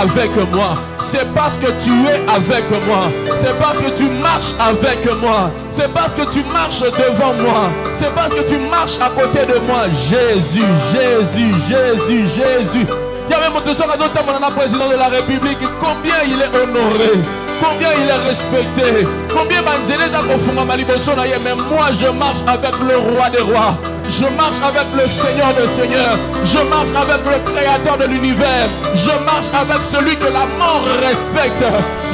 avec moi. C'est parce que tu es avec moi. C'est parce que tu marches avec moi. C'est parce que tu marches devant moi. C'est parce que tu marches à côté de moi. Jésus, Jésus, Jésus, Jésus. Il y a même un président de la République. Combien il est honoré. Combien il est respecté. Combien mais moi je marche avec le roi des rois. Je marche avec le Seigneur des seigneurs. Je marche avec le créateur de l'univers. Je marche avec celui que la mort respecte.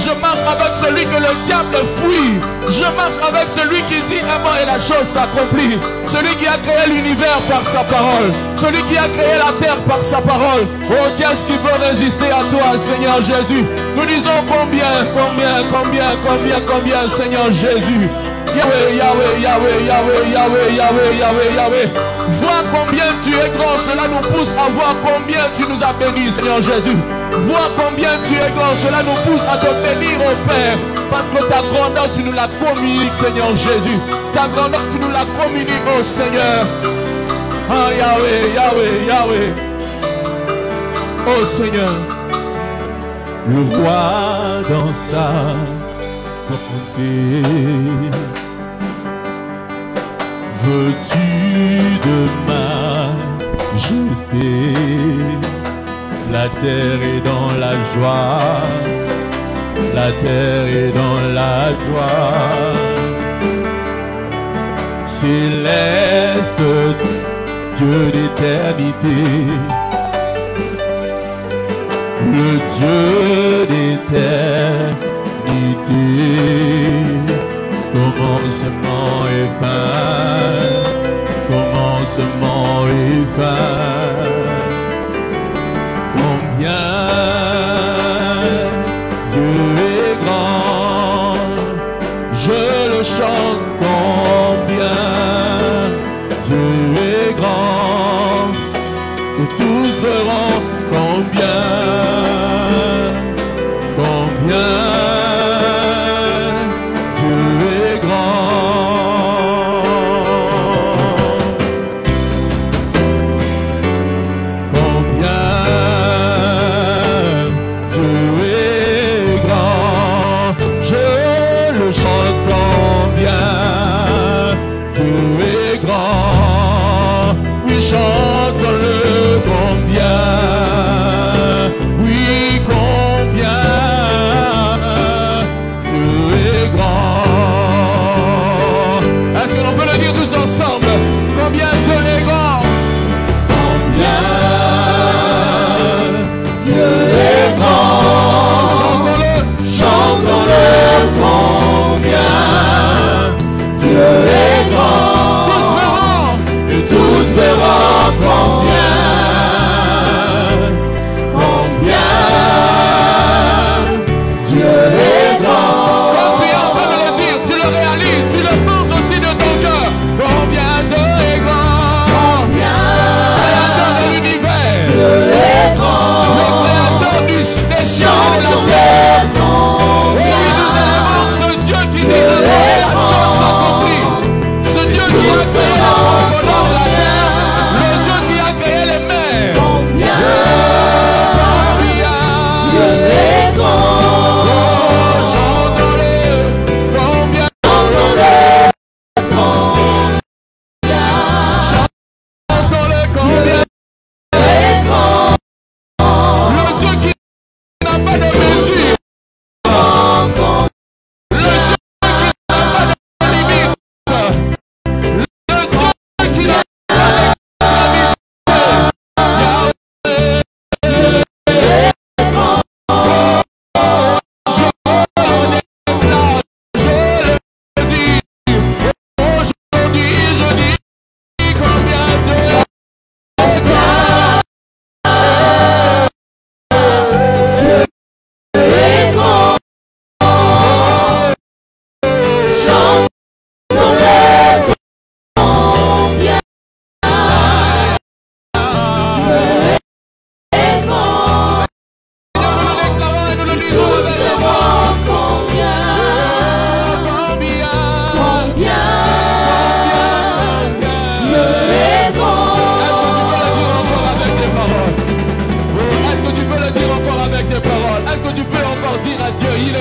Je marche avec celui que le diable fuit. Je marche avec celui qui dit un mot et la chose s'accomplit. Celui qui a créé l'univers par sa parole. Celui qui a créé la terre par sa parole. Oh, qu'est-ce qui peut résister à toi, Seigneur Jésus? Nous disons combien, Seigneur Jésus. Yahweh, Yahweh, Yahweh, Yahweh, Yahweh, Yahweh, Yahweh, Yahweh. Vois combien tu es grand. Cela nous pousse à voir combien tu nous as bénis, Seigneur Jésus. Vois combien tu es grand. Cela nous pousse à te bénir, au Père. Parce que ta grandeur, tu nous la communiques, Seigneur Jésus. Ta grandeur, tu nous la communiques, oh Seigneur. Ah, Yahweh, Yahweh, Yahweh. Oh Seigneur. Le roi dans sa bonté. Veux-tu de majesté? La terre est dans la joie. La terre est dans la joie. Céleste Dieu d'éternité, le Dieu d'éternité, commencement et fin, commencement et fin. Combien Dieu est grand, je le chante. Combien Dieu est grand, et tous verront combien.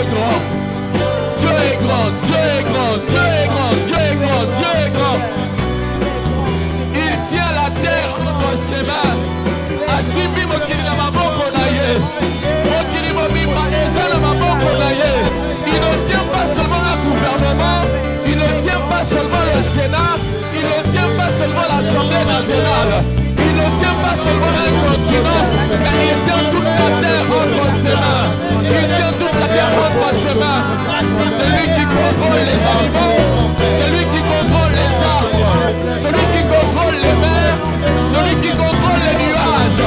est grand. Dieu est grand, Dieu est grand, Dieu est grand, Dieu est grand, Dieu est grand. Il tient la terre entre ses mains. Asimbi mokili na maboko na ye. Mokili mobimba eza na maboko na ye. Il ne tient pas seulement un gouvernement, il ne tient pas seulement le Sénat, il ne tient pas seulement l'Assemblée nationale, il ne tient pas seulement un continent, mais il tient toute la terre entre ses mains. Il tient toute la terre entre ses mains. C'est lui qui contrôle les animaux, c'est lui qui contrôle les arbres, celui qui contrôle les mers, celui qui contrôle les nuages,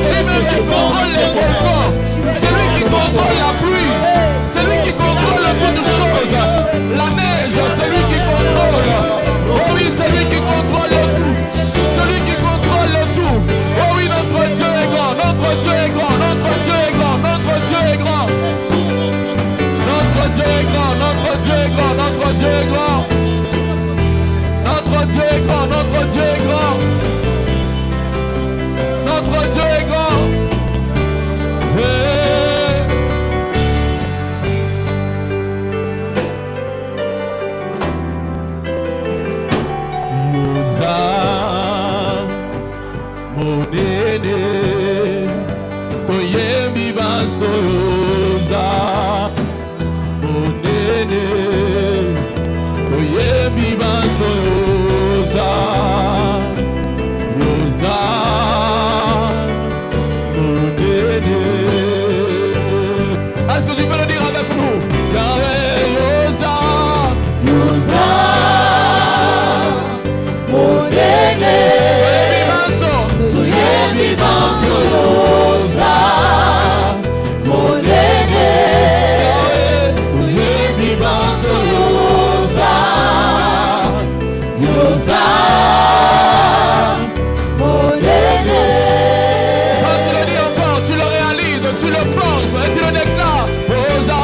celui qui contrôle les volcans, celui qui contrôle la pluie, celui qui contrôle beaucoup de choses, la neige, celui qui contrôle. Oh oui, celui qui contrôle tout, celui qui contrôle tout. Oh oui, notre Dieu est grand, notre Dieu est grand, notre Dieu est grand, notre Dieu est grand. Notre Dieu est grand, notre Dieu est grand, notre Dieu est grand. Notre Dieu est grand, notre Dieu est grand. Notre Dieu est grand. Est-ce que tu peux le dire avec nous? Yahweh, Yosa, Yosa, Monene, Bibanso, Yosa, Monene, Bibanso, Yosa, Yosa, Monene. Quand tu le dis encore, tu le réalises, tu le penses et tu le déclares. Yosa,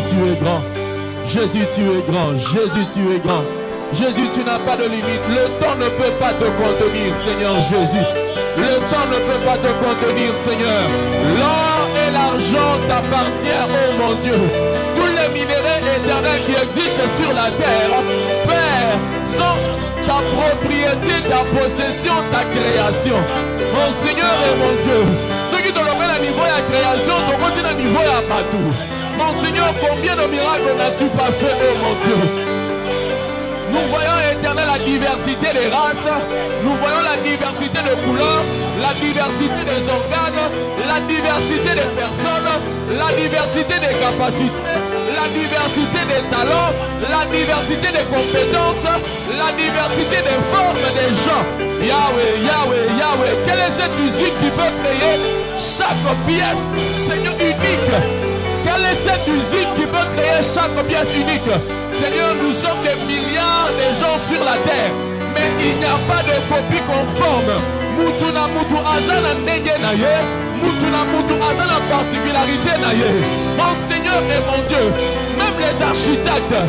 tu es grand. Jésus, tu es grand. Jésus, tu es grand. Jésus, tu n'as pas de limite. Le temps ne peut pas te contenir, Seigneur Jésus. Le temps ne peut pas te contenir, Seigneur. L'or et l'argent t'appartiennent, oh mon Dieu. Tous les minéraux éternels qui existent sur la terre, Père, sont ta propriété, ta possession, ta création. Mon Seigneur et mon Dieu, ceux qui te l'ont à niveau de la création, te continuent à niveau de la partout. Mon Seigneur, combien de miracles n'as-tu pas fait, oh mon Dieu? Nous voyons, Éternel, la diversité des races, nous voyons la diversité de couleurs, la diversité des organes, la diversité des personnes, la diversité des capacités, la diversité des talents, la diversité des compétences, la diversité des formes des gens. Yahweh, Yahweh, Yahweh, quelle est cette musique qui peut créer chaque pièce, Seigneur, unique? Quelle est cette usine qui peut créer chaque pièce unique? Seigneur, nous sommes des milliards de gens sur la terre, mais il n'y a pas de copie conforme. Mutuna mutu azana nenge naye, mutuna mutu azana particularité naye. Mon Seigneur et mon Dieu, même les architectes,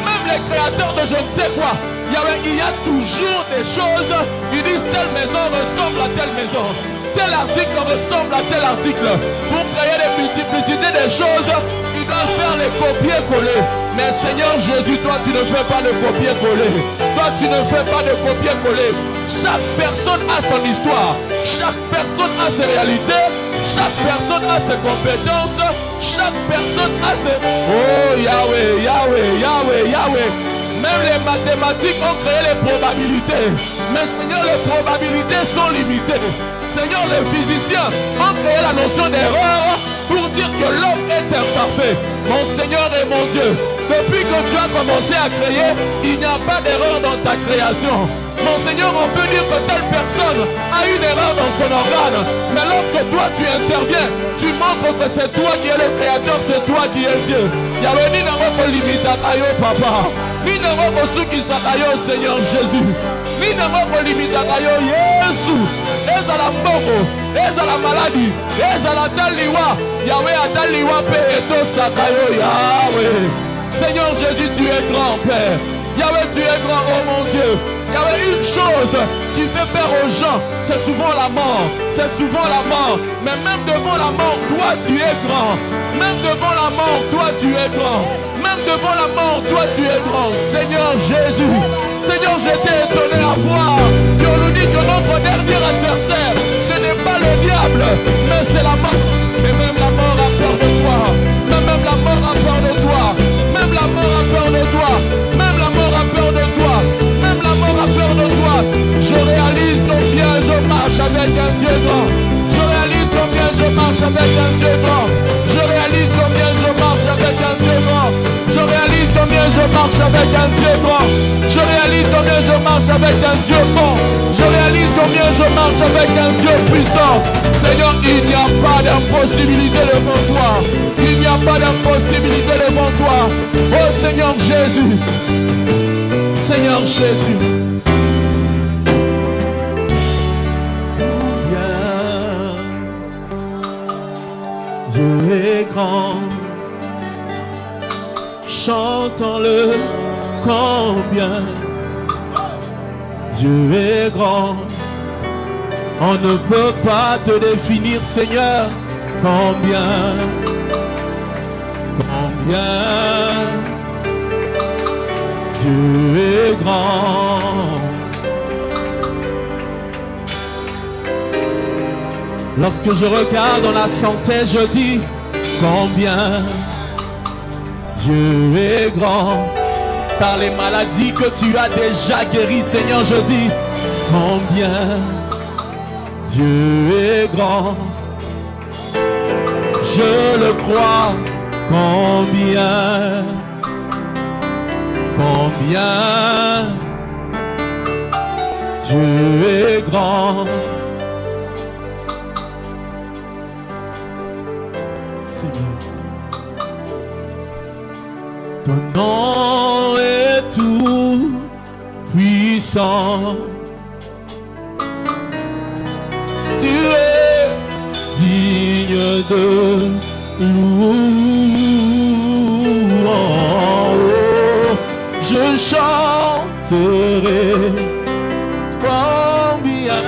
même les créateurs de je ne sais quoi, il y a toujours des choses. Ils disent telle maison ressemble à telle maison, tel article ressemble à tel article. Pour créer des multiplicités des choses, ils doivent faire les copier-coller. Mais Seigneur Jésus, toi tu ne fais pas de copier-coller. Toi tu ne fais pas de copier-coller. Chaque personne a son histoire. Chaque personne a ses réalités. Chaque personne a ses compétences. Chaque personne a ses... Oh Yahweh, Yahweh, Yahweh, Yahweh. Même les mathématiques ont créé les probabilités. Mais Seigneur, les probabilités sont limitées. Seigneur, les physiciens ont créé la notion d'erreur pour dire que l'homme est imparfait. Mon Seigneur et mon Dieu, depuis que tu as commencé à créer, il n'y a pas d'erreur dans ta création. Mon Seigneur, on peut dire que telle personne a une erreur dans son organe, mais lorsque toi tu interviens, tu montres que c'est toi qui es le créateur, c'est toi qui es Dieu. Il y a ni n'importe limite à Kayo, papa, ni n'importe ce qui s'attaille, Seigneur Jésus, ni n'importe limite à Kayo, Jésus. Et à la mort, et à la maladie, et à la taliwa, Yahweh à taliwa, Père et tout Sakayo, Yahweh. Seigneur Jésus, tu es grand, Père. Yahweh, tu es grand, oh mon Dieu. Il y avait une chose qui fait peur aux gens, c'est souvent la mort. C'est souvent la mort. Mais même devant la mort, toi tu es grand. Même devant la mort, toi tu es grand. Même devant la mort, toi tu es grand. Seigneur Jésus, Seigneur, j'étais étonné à voir qu'on nous dit que notre dernier adversaire, ce n'est pas le diable, mais c'est la mort. Et même la mort a peur de toi. Même la mort a peur de toi. Même la mort a peur de toi. Même la mort a peur de toi. Même la mort a peur de toi. Je réalise combien je marche avec un Dieu grand. Je réalise combien je marche avec un Dieu grand. Je réalise combien je marche avec un Dieu grand. Je réalise combien je marche avec un Dieu grand. Je réalise combien je marche avec un Dieu bon. Je réalise combien je marche avec un Dieu puissant. Seigneur, il n'y a pas d'impossibilité devant toi. Il n'y a pas d'impossibilité devant toi. Oh Seigneur Jésus. Seigneur Jésus. Dieu est grand, chantons-le combien. Dieu est grand, on ne peut pas te définir, Seigneur, combien, combien. Dieu est grand. Lorsque je regarde dans la santé, je dis combien Dieu est grand. Par les maladies que tu as déjà guéries, Seigneur, je dis combien Dieu est grand. Je le crois, combien, combien Dieu est grand. Ton nom est tout puissant. Tu es digne de louange. oh, je chanterai combien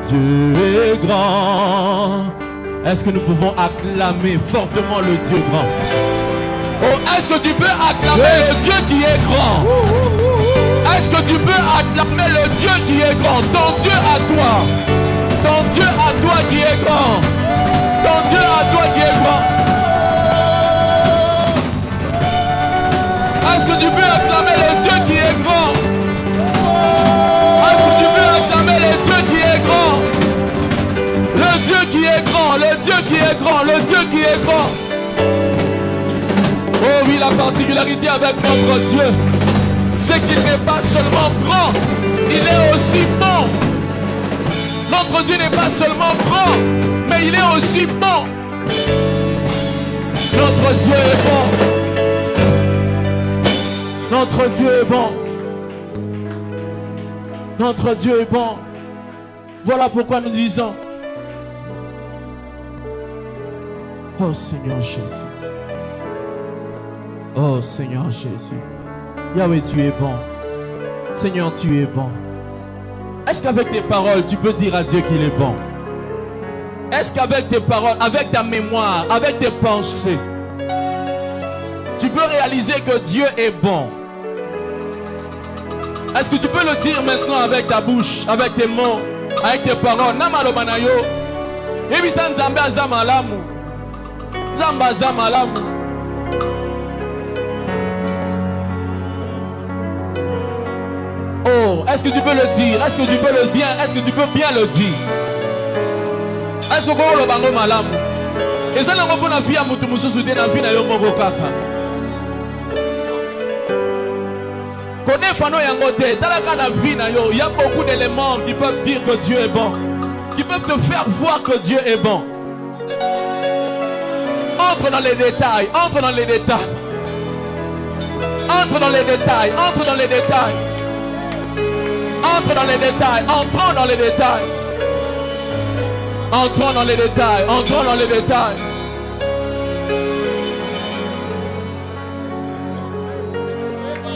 Dieu est grand. Est-ce que nous pouvons acclamer fortement le Dieu grand? Oh, est-ce que tu peux acclamer le Dieu qui est grand? Est-ce que tu peux acclamer le Dieu qui est grand? Ton Dieu à toi. Ton Dieu à toi qui est grand. Ton Dieu à toi qui est grand. Est-ce que tu peux acclamer le Dieu qui est grand? Est-ce que tu peux acclamer le Dieu qui est grand? Le Dieu qui est grand, le Dieu qui est grand, le Dieu qui est grand. Oh oui, la particularité avec notre Dieu, c'est qu'il n'est pas seulement grand, il est aussi bon. Notre Dieu n'est pas seulement grand, mais il est aussi bon. Notre Dieu est bon. Notre Dieu est bon. Notre Dieu est bon. Voilà pourquoi nous disons: oh Seigneur Jésus. Oh Seigneur Jésus. Yahweh, tu es bon. Seigneur, tu es bon. Est-ce qu'avec tes paroles, tu peux dire à Dieu qu'il est bon? Est-ce qu'avec tes paroles, avec ta mémoire, avec tes pensées, tu peux réaliser que Dieu est bon? Est-ce que tu peux le dire maintenant avec ta bouche, avec tes mots, avec tes paroles? Namalo manayo. Ebisa nzambe azamalamu. Nzamba azamalamu. Oh, est-ce que tu peux le dire? Est-ce que tu peux le bien? Est-ce que tu peux bien le dire? Est-ce que tu peux le bango malamu? Et ça, on a vu à Moutoumousou de la vie na yomongo kaka. Connais Fano Yangote, dans la vie na yo, il y a beaucoup d'éléments qui peuvent dire que Dieu est bon, qui peuvent te faire voir que Dieu est bon. Entre dans les détails, entre dans les détails. Entre dans les détails, entre dans les détails. Entre dans les détails, entrons dans les détails. Entrons dans les détails, entrons dans les détails.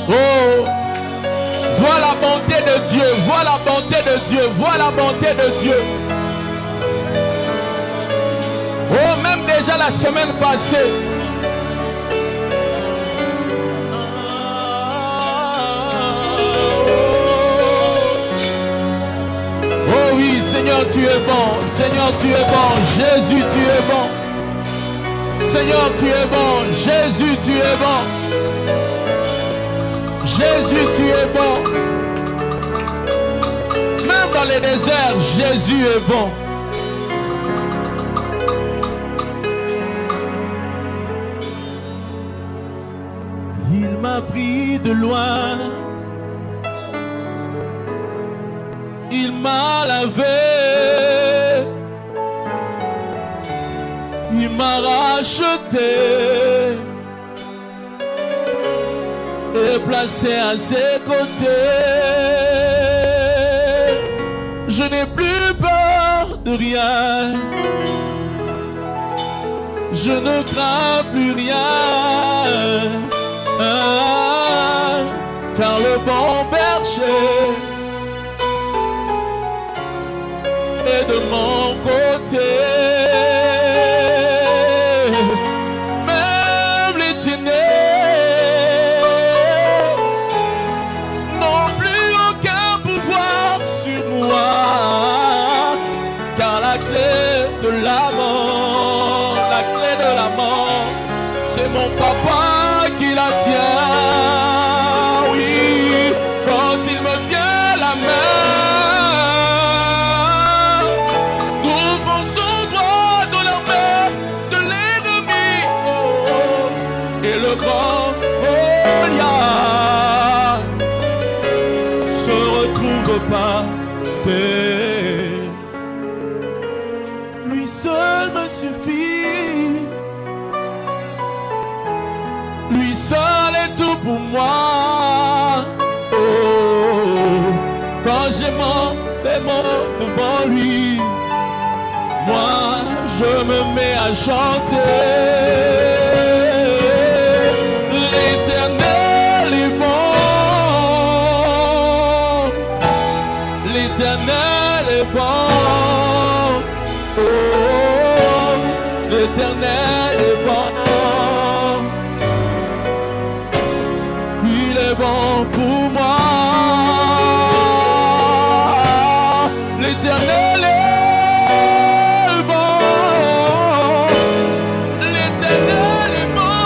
Oh, vois la bonté de Dieu, vois la bonté de Dieu, vois la bonté de Dieu. Oh, même déjà la semaine passée. Oh oui, Seigneur, tu es bon. Seigneur, tu es bon. Jésus, tu es bon. Seigneur, tu es bon. Jésus, tu es bon. Jésus, tu es bon. Même dans les déserts, Jésus est bon. Il m'a pris de loin. Il m'a lavé. Il m'a racheté. Et placé à ses côtés. Je n'ai plus peur de rien. Je ne crains plus rien. Car le bon berger est de mon côté. Même les ténèbres n'ont plus aucun pouvoir sur moi. Car la clé de la mort, la clé de la mort, c'est mon papa qui la tient. Oui, quand il me tient la main, nous fonçons droit dans la main de l'ennemi. Oh, oh. Et le grand Goliath se retrouve par terre. Lui seul me suffit. Lui seul est tout pour moi. Oh, quand j'ai mon démon devant lui, moi je me mets à chanter. l'Éternel est bon. Il est bon pour moi. L'Éternel est bon. L'Éternel est bon.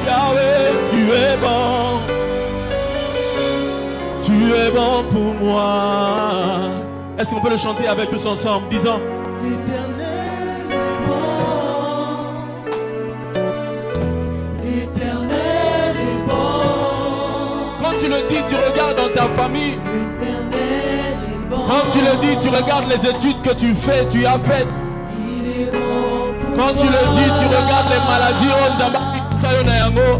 Yahweh, tu es bon. Tu es bon pour moi. Est-ce qu'on peut le chanter avec tous ensemble, disant l'Éternel est bon. L'Éternel est bon. Quand tu le dis, tu regardes dans ta famille. L'Éternel est bon. Quand tu le dis, tu regardes les études que tu fais, tu as faites. Il est bon pour quand tu le dis, tu regardes les maladies.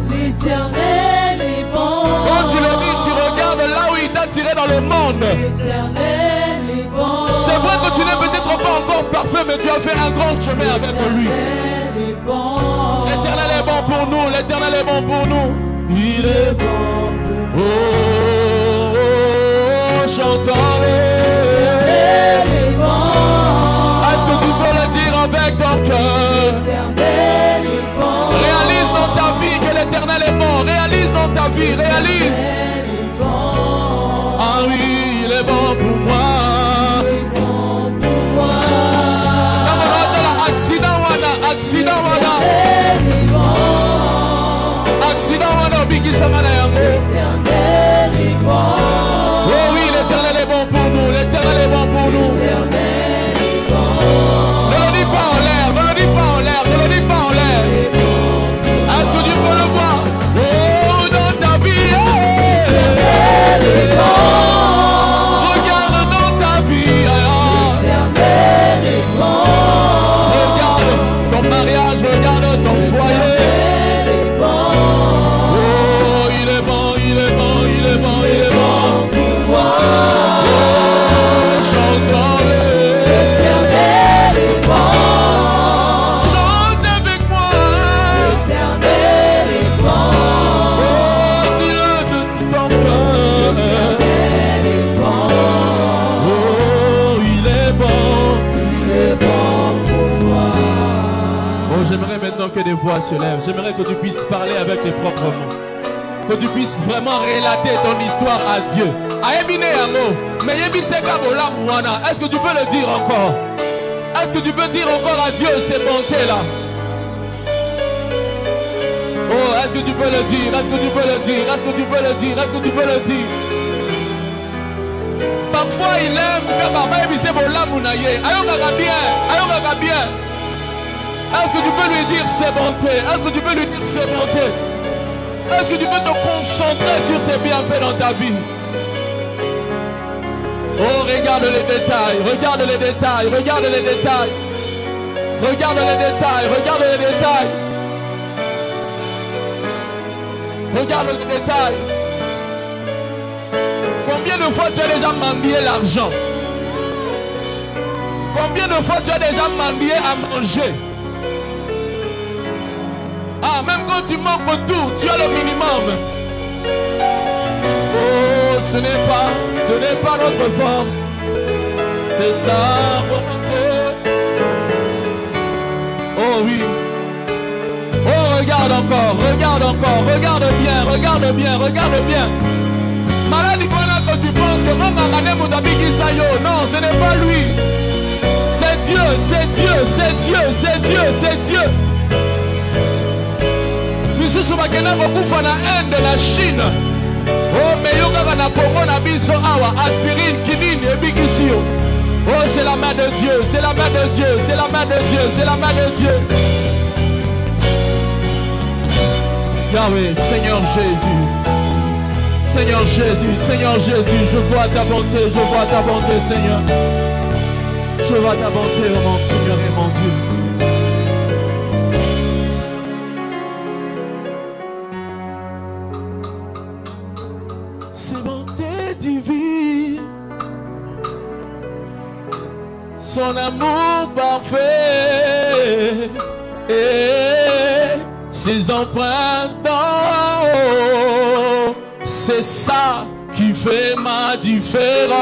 L'Éternel est bon. Quand tu le dis, tu regardes là où il t'a tiré dans le monde. L'Éternel est bon. C'est vrai que tu n'es peut-être pas encore parfait, mais tu as fait un grand chemin avec lui. L'Éternel est bon pour nous. L'Éternel est bon pour nous. Il est bon pour nous. Oh, oh, oh, chantons-le. L'Éternel est bon. Est-ce que tu peux le dire avec ton cœur? L'Éternel est bon. Réalise dans ta vie que l'Éternel est bon. Réalise dans ta vie. Réalise. Ah oui, il est bon pour moi. Il est bon pour moi. Accident wana. Accident wana bigi samana yango. L'Éternel est bon. Oh oui, l'Éternel est bon pour nous. L'Éternel est bon pour nous. L'Éternel est bon. Ne le dis pas en l'air. Ne le dis pas en l'air. Ne le dis pas en l'air. Est-ce que tu peux le voir? Oh, dans ta vie. L'Éternel est bon. Regarde dans ta vie. L'Éternel est bon. Regarde ton mariage. Regarde ton foyer. L'Éternel est bon. Oh, il est bon, il est bon, il est bon, il est bon pour moi. Oh, chantons-le. L'Éternel est bon. Chante avec moi. L'Éternel est bon. Oh, dis-le de tout ton cœur. L'Éternel est bon. Oh, il est bon. Il est bon pour moi. Oh, j'aimerais maintenant que des voix se lèvent. J'aimerais que tu puisses parler avec tes propres mots. Que tu puisses vraiment relater ton histoire à Dieu. Est-ce que tu peux le dire encore? Est-ce que tu peux dire encore à Dieu ces bontés-là? Oh, est-ce que tu peux le dire? Est-ce que tu peux le dire? Est-ce que tu peux le dire? Est-ce que tu peux le dire? Parfois il aime que papa et c'est bon là mounaye. Ayonga bien. Est-ce que tu peux lui dire ses bontés? Est-ce que tu peux lui dire ses bontés? Est-ce que tu peux te concentrer sur ses bienfaits dans ta vie? Oh, regarde les détails, regarde les détails, regarde les détails. Regarde les détails, regarde les détails. Regarde les détails. Combien de fois tu as déjà mendié l'argent? Combien de fois tu as déjà mendié à manger? Ah, même quand tu manques tout, tu as le minimum. Oh, ce n'est pas notre force, c'est ta volonté. Oh oui. Oh, regarde encore, regarde bien. Malade quand tu penses que non, ce n'est pas lui. C'est Dieu. Misusu bakena kokufa na Inde na Chine. Oh, mais yoka na Congo na biso awa aspirine kinini ebikisi yo. Oh, c'est la main de Dieu, c'est la main de Dieu, c'est la main de Dieu, c'est la main de Dieu. Yahweh, Seigneur Jésus, je vois ta bonté, Seigneur. Je vois ta bonté, oh mon Seigneur et mon Dieu. Son amour parfait et ses empreintes d'en haut, c'est ça qui fait ma différence.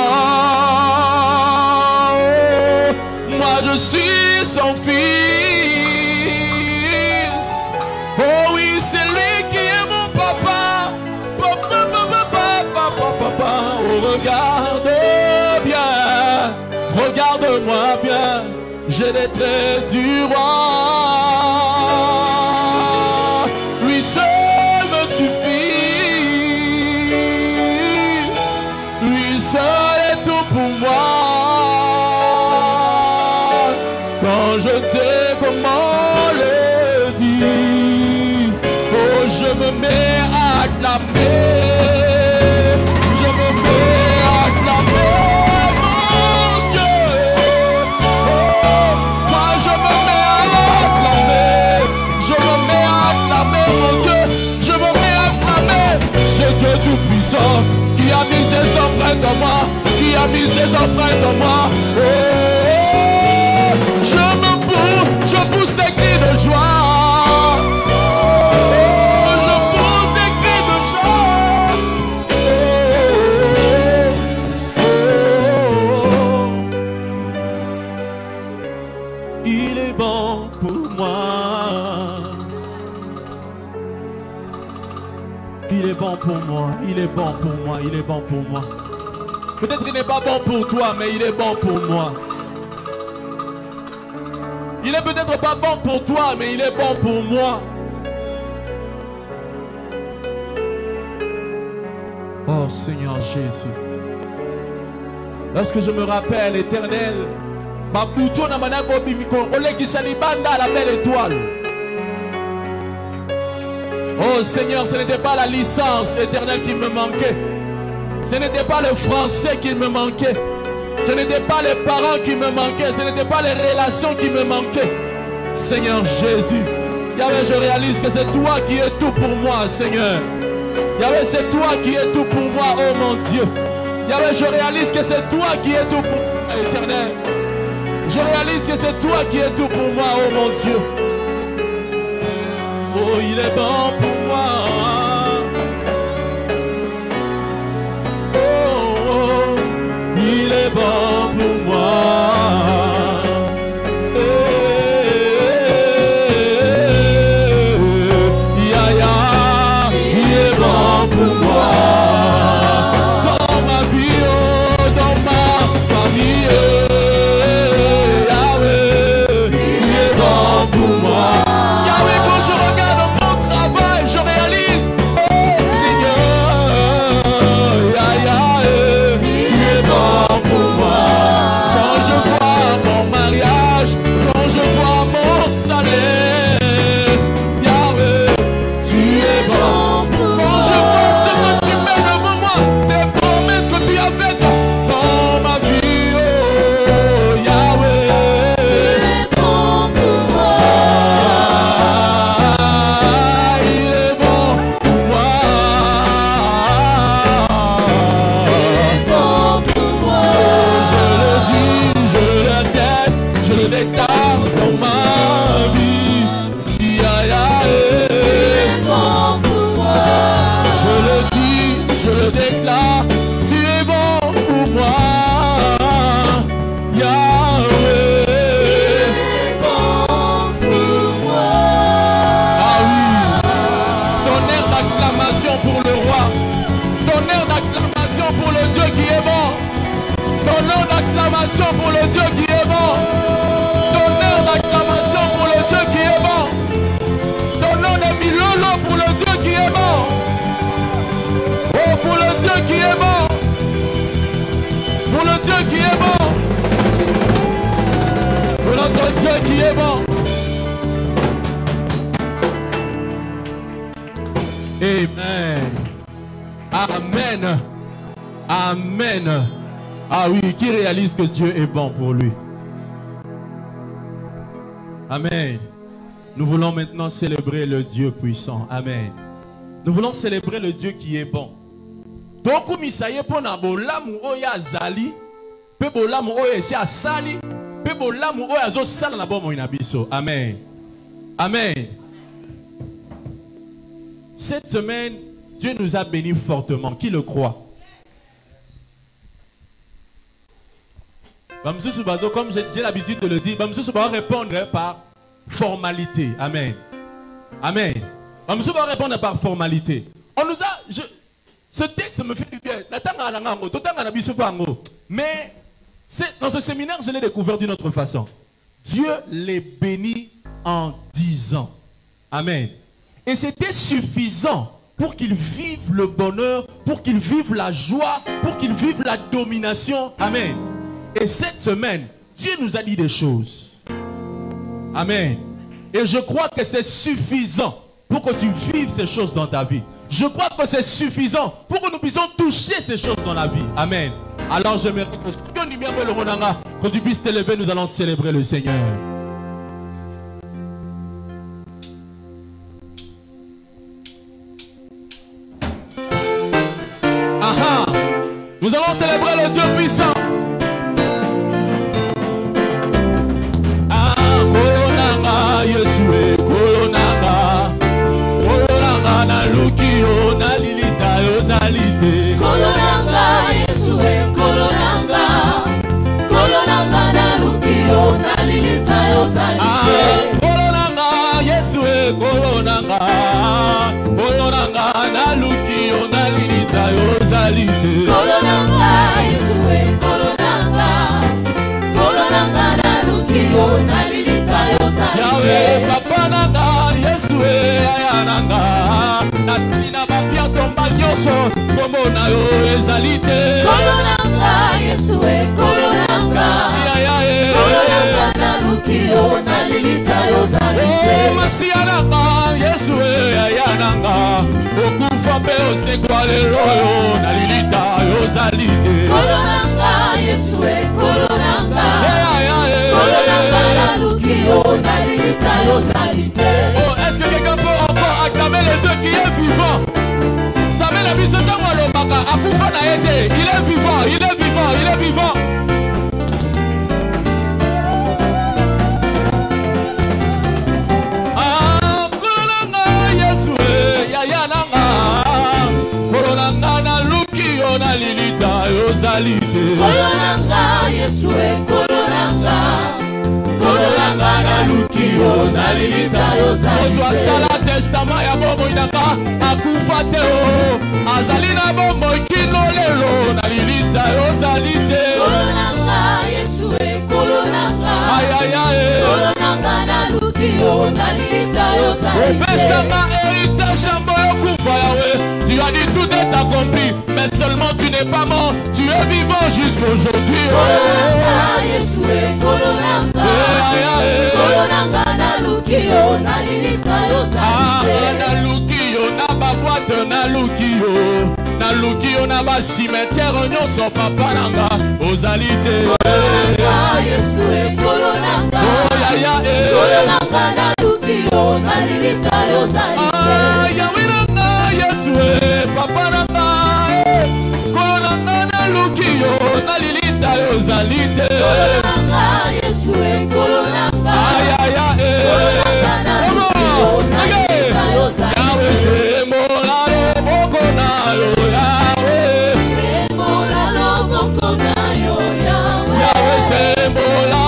je suis son fils. Oh oui, c'est lui qui est mon papa. Papa, papa, papa, papa, papa. Oh, regarde bien, regarde-moi bien. J'ai les traits du roi. Lui seul me suffit. Lui seul est tout pour moi. Quand je t'ai comment le dire, oh je me mets à acclamer. Je me mets à acclamer mon Dieu. Oh, moi je me mets à acclamer. Je me mets à acclamer mon Dieu. Je me mets à acclamer ce Dieu tout puissant qui a mis ses empreintes en moi. Qui a mis ses empreintes en moi. Oh, je pousse des cris de joie. Oh, je pousse des cris de joie. Oh, il est bon pour moi. Il est bon pour moi. Il est bon pour moi. Il est bon pour moi. Peut-être qu'il n'est pas bon pour toi, mais il est bon pour moi. Il est peut-être pas bon pour toi, mais il est bon pour moi. Oh Seigneur Jésus. Lorsque je me rappelle, Éternel, ma bouton n'a pas la belle étoile. Oh Seigneur, ce n'était pas la licence éternelle qui me manquait. Ce n'était pas le français qui me manquait. Ce n'était pas les parents qui me manquaient. Ce n'était pas les relations qui me manquaient. Seigneur Jésus, Yahweh, je réalise que c'est toi qui es tout pour moi, Seigneur. Yahweh, c'est toi qui es tout pour moi, oh mon Dieu. Yahweh, je réalise que c'est toi qui es tout pour moi, éternel. Je réalise que c'est toi qui es tout pour moi, oh mon Dieu. Oh, il est bon pour moi. Il est bon pour moi. Il est bon pour moi. Dans ma vie, oh, dans ma famille, Yahweh, il est bon pour moi. Yahweh, quand je regarde mon travail, je réalise, oh Seigneur, pour moi. Quand je vois mon mariage, quand je vois mon salaire, Yahweh, tu es bon. Quand je vois ce que tu mets devant moi, tes promesses que tu as faites dans ma vie, oh Yahweh, tu es bon pour moi. Il est bon pour moi. Je le déclare dans ma vie. Bon pour moi. Je le dis, je le déclare. Tu es bon pour moi. Yahweh. Bon pour moi. Ah oui. Tonnerre d'acclamation pour le roi. Tonnerre d'acclamation pour le Dieu qui est bon. Tonnerre d'acclamation pour le Dieu qui est bon. Tonnerre d'acclamation pour le Dieu qui est bon. Tonnerre de milolo pour le Dieu qui est bon. Oh, pour le Dieu qui est bon. Pour le Dieu qui est bon. Pour notre Dieu qui est bon. Amen. Amen. Amen. Ah oui, qui réalise que Dieu est bon pour lui. Amen. Nous voulons maintenant célébrer le Dieu puissant. Amen. Nous voulons célébrer le Dieu qui est bon. Donc, misaye pona bolamu oya zali, pe bolamu oya esi asali, pe bolamu oya zo sala na bomo inabiso. Amen. Amen. Cette semaine, Dieu nous a bénis fortement. Qui le croit? Comme j'ai l'habitude de le dire, je vais répondre par formalité. Amen. Amen. Je vais répondre par formalité. On nous a... Ce texte me fait du bien. Mais dans ce séminaire, je l'ai découvert d'une autre façon. Dieu les bénit en 10 ans. Amen. Et c'était suffisant pour qu'ils vivent le bonheur, pour qu'ils vivent la joie, pour qu'ils vivent la domination. Amen. Et cette semaine, Dieu nous a dit des choses. Amen. Et je crois que c'est suffisant pour que tu vives ces choses dans ta vie. Je crois que c'est suffisant pour que nous puissions toucher ces choses dans la vie. Amen. Alors j'aimerais que tu puisses t'élever, nous allons célébrer le Seigneur. Aha. Nous allons célébrer le Dieu puissant. Yesue kolonanga kolonanga na lukio na lilita yozalite kolonanga Yesue kolonanga kolonanga na lukio na lilita yozalite kolonanga Yesue kolonanga kolonanga na lukio na lilita yozalite kolonanga Yesue kolonanga kolonanga na lukio na lilita yozalite Yahweh papa nanga Yesue ayananga natina bapia tomba nyoso komona yo ezalite kolonanga Yesue kolonanga kolonanga na lukio na lilita yozalite masiananga Yesue ayananga okufa pe osekwa lelo yo na lilita yozalite kolonanga Yesue kolonanga kolonanga na lukio na lilita yozalite. Oh, est-ce que quelqu'un peut encore acclamer le Dieu qui est vivant? Ça met la mise dans moi le baka. Akufa na été. Il est vivant, il est vivant, il est vivant. Ah, kolonanga Yesue yayananga kolonanga na lukio na lilita yozalite kolonanga Yesue kolonanga kolonanga na lukio na lilita yozalite. Oto asala testament ya bomo inaka akufa te o azali na bomo kino lelo na lilita yozalite kolonanga Yesue kolonanga kolonanga na lukio na lilita yozalite. opesanga héritage ya mboyo kufa yawe. Tu as dit tout est accompli, mais seulement tu n'es pas mort, tu es vivant jusqu'aujourd'hui. Kolonanga Yesue kolonanga kolonanga na lukio na lilita yozalite. Na lukio na baboite na lukio na basimetiere nyonso papa nanga ozalite. Kolonanga Yesue kolonanga kolonanga na lukio na lilita yozalite. Yawe nanga Yesue papa nanga kolonanga na lukio na lilita yozalite. Kolonanga Yesue kolonanga kolonanga na lukio na lilita yozalite. Yawe semola loboko na yo Yawe Semola loboko na yo Yawe Yawe semola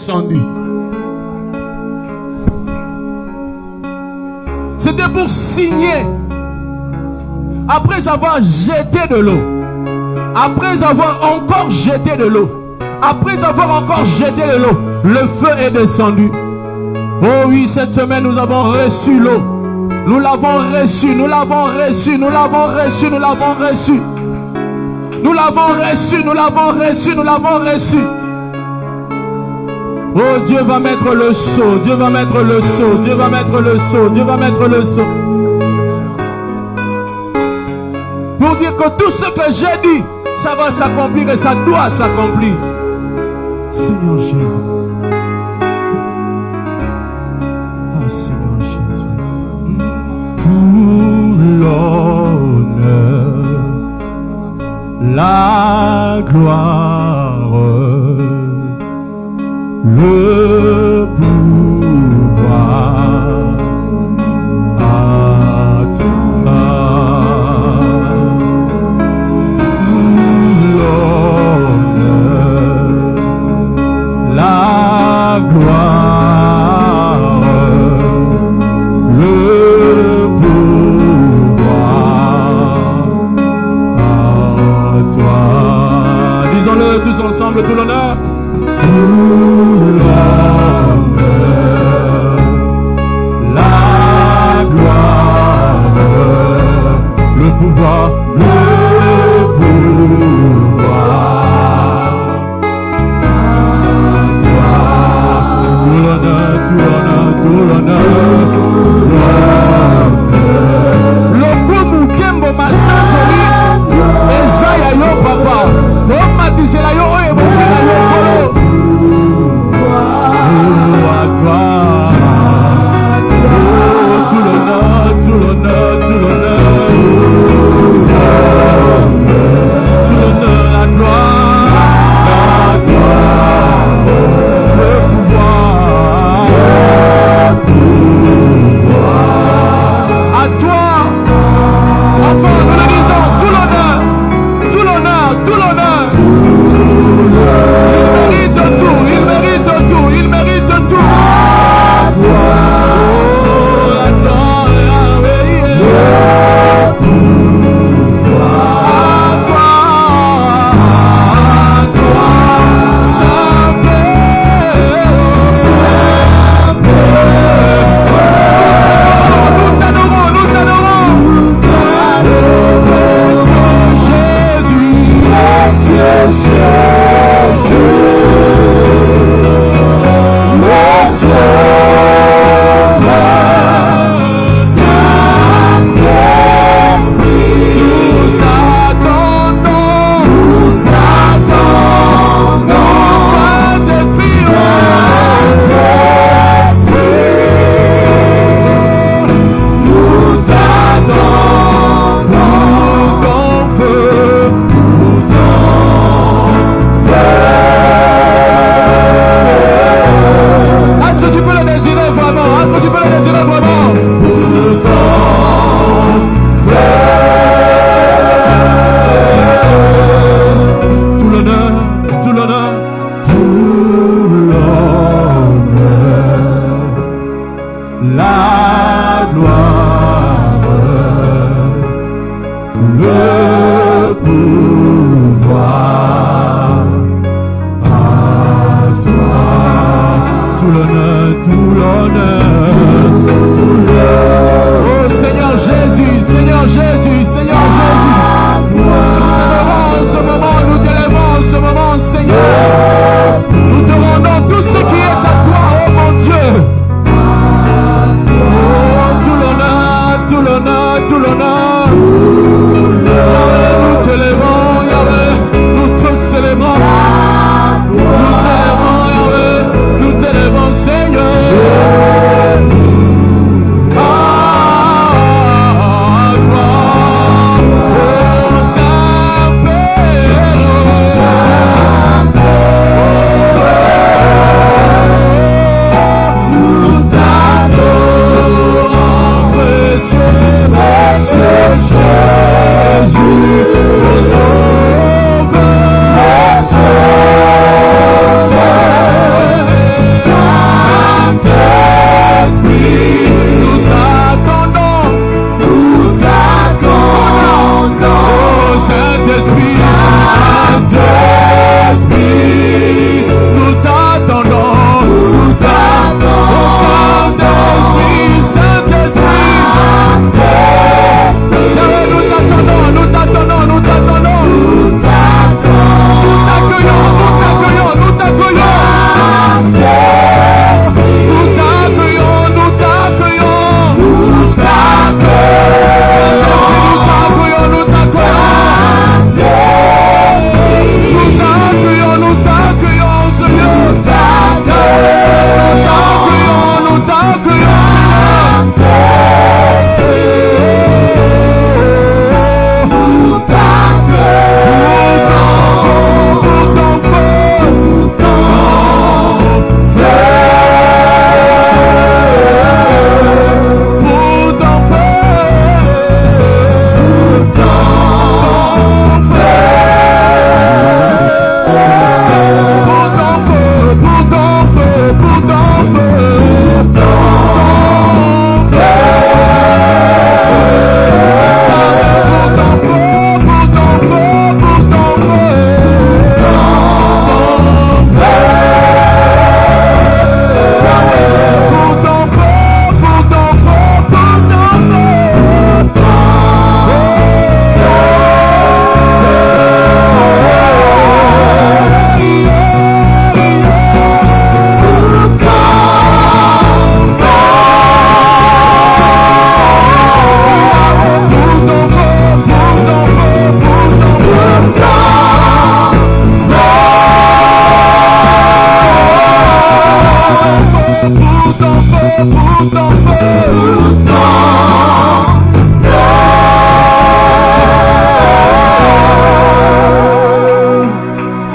descendu. C'était pour signer. Après avoir jeté de l'eau, après avoir encore jeté de l'eau, après avoir encore jeté de l'eau, le feu est descendu. Oh oui, cette semaine nous avons reçu l'eau. Nous l'avons reçu, nous l'avons reçu, nous l'avons reçu, nous l'avons reçu. Nous l'avons reçu, nous l'avons reçu, nous l'avons reçu. Oh, Dieu va mettre le sceau, Dieu va mettre le sceau, Dieu va mettre le sceau, Dieu va mettre le sceau. Pour dire que tout ce que j'ai dit, ça va s'accomplir et ça doit s'accomplir. Seigneur Jésus. Oh Seigneur Jésus. Tout l'honneur, la gloire, le pouvoir à toi. La gloire, le pouvoir à toi. Disons-le tous ensemble, tout l'honneur. Tout l'honneur, la gloire, le pouvoir, le pouvoir. Tout l'honneur, tout l'honneur, tout l'honneur. Le kumu kembo masakoli ezaya yo papa. Bon matisela yo oye bokela yo kolo. À toi. Tout l'honneur, tout l'honneur, tout l'honneur. Tout l'honneur, la gloire, le pouvoir. À toi. Enfin, nous le disons, tout l'honneur, tout l'honneur, tout l'honneur. Il mérite tout, il mérite tout, il mérite tout. Jésus,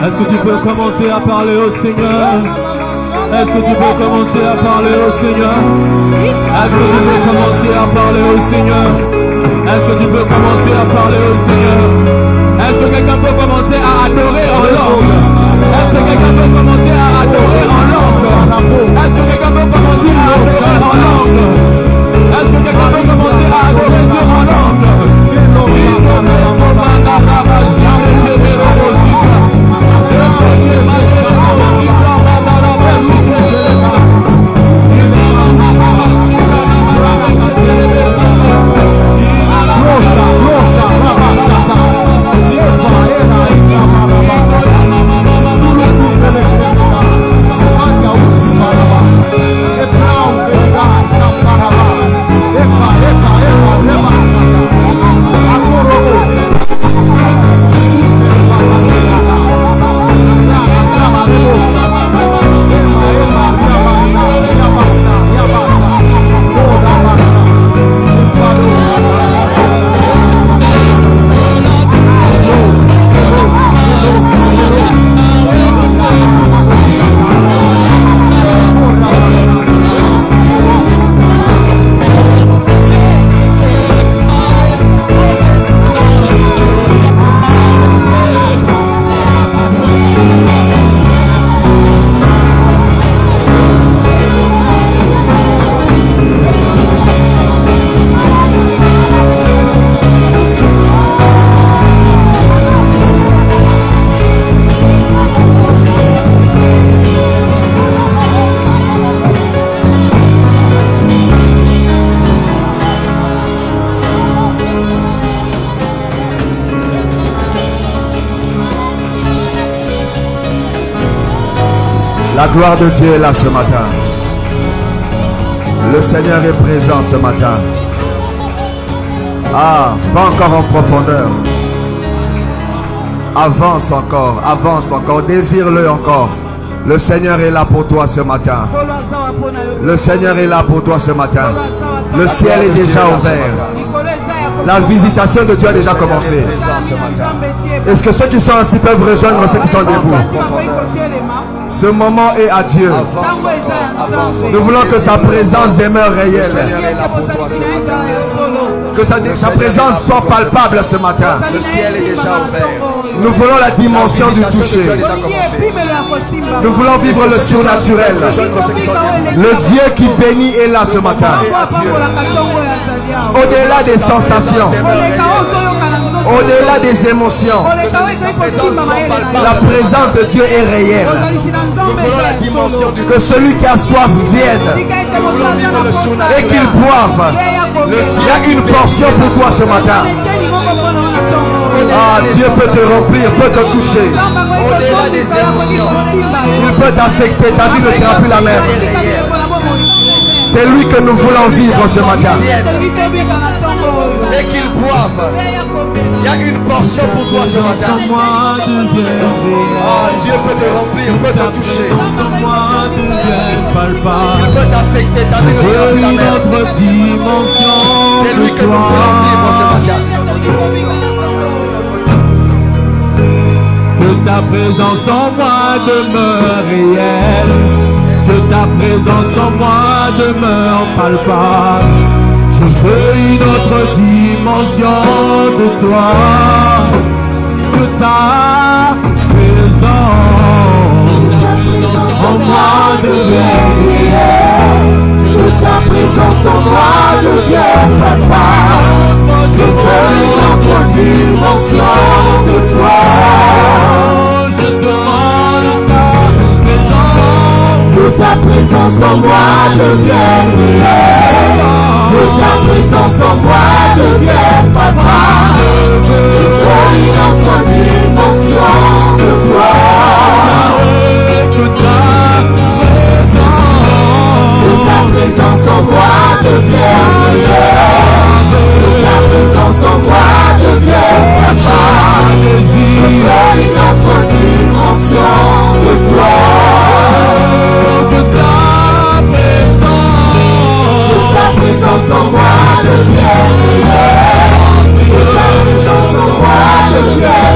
Est-ce que tu peux commencer à parler au Seigneur? Est-ce que tu peux commencer à parler au Seigneur? Est-ce que tu peux commencer à parler au Seigneur? Est-ce que tu peux commencer à parler au Seigneur? Est-ce que quelqu'un peut commencer à adorer en langue? Est-ce que quelqu'un peut commencer à adorer en langue? Est-ce que quelqu'un peut commencer à adorer en langue? Est-ce que quelqu'un peut commencer à adorer Dieu en langue? La gloire de Dieu est là ce matin. Le Seigneur est présent ce matin. Ah, va encore en profondeur. Avance encore, désire-le encore. Le Seigneur est là pour toi ce matin. Le Seigneur est là pour toi ce matin. Le ciel est déjà ouvert. La visitation de Dieu a déjà commencé. Est-ce que ceux qui sont assis peuvent rejoindre ceux qui sont debout? Ce moment est à Dieu. Nous voulons que sa présence demeure réelle. Que sa présence soit palpable ce matin. Le ciel est déjà ouvert. Nous voulons la dimension du toucher. Nous voulons vivre le surnaturel. Le Dieu qui bénit est là ce matin. Au-delà des sensations, au-delà des émotions, la présence de Dieu est réelle. Que celui qui a soif vienne et qu'il boive. Il y a une portion pour toi ce matin. Ah, Dieu peut te remplir, peut te toucher. Au-delà des émotions, il peut t'affecter, ta vie ne sera plus la même. C'est lui que nous voulons vivre ce matin. Et qu'il boive. Il y a une portion pour toi ce matin. Ah, Dieu peut te remplir, peut te toucher. Il peut t'affecter, ta vie ne sera plus la même. C'est lui que nous voulons vivre ce matin. Que ta présence en moi demeure réelle. Que ta présence en moi demeure palpable. Je veux une autre dimension de toi. Que ta présence en moi demeure réelle. Que ta présence en moi devienne palpable. Je veux une autre dimension de toi. Je demande ta présence. Que ta présence en moi devienne réelle. Que ta présence en moi devienne palpable. Je veux une autre dimension de toi. Que ta présence en moi devienne réelle. Que ta présence en moi devienne palpable. Je veux une autre dimension de toi. Que ta présence en moi devienne réelle. Que ta présence en moi devienne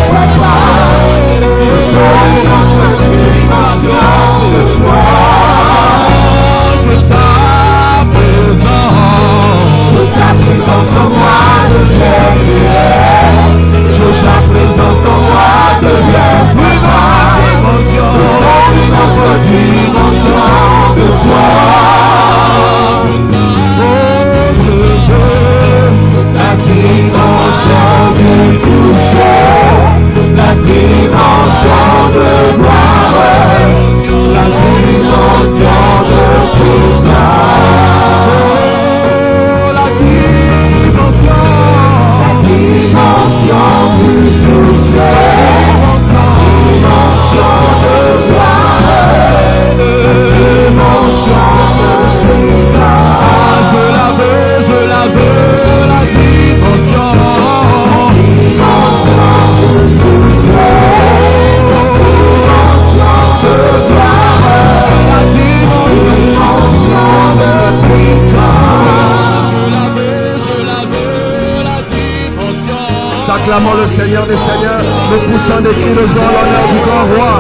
acclamons le Seigneur des Seigneurs. Nous poussons des cris de joie à l'honneur du grand roi.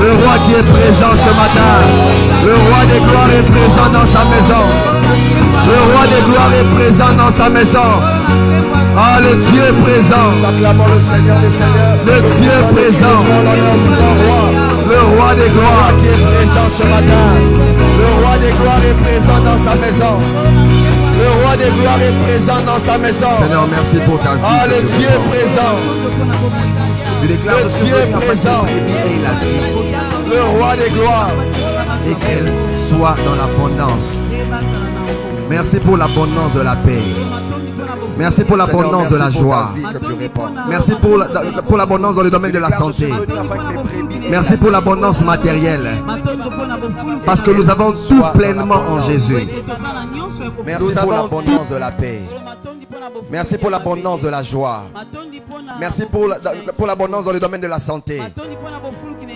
Le roi qui est présent ce matin. Le roi des gloires est présent dans sa maison. Le roi des gloires est présent dans sa maison. Ah, le Dieu est présent. Nous acclamons le Seigneur des Seigneurs. Le Dieu est présent. Le roi des gloires qui est présent ce matin. Le roi des gloires est présent dans sa maison. Le roi des gloires est présent dans sa maison. Seigneur, merci pour ta vie. Ah, le Dieu est présent. Tu déclares Le Dieu est présent. la vie. Le roi des gloires. Et qu'elle soit dans l'abondance. Merci pour l'abondance de la paix. Merci pour l'abondance de la joie. Merci pour l'abondance dans le domaine de la santé. Merci pour l'abondance matérielle. Parce que nous avons tout pleinement en Jésus. Merci pour l'abondance de la paix. Merci pour l'abondance de la joie. Merci pour l'abondance dans le domaine de la santé.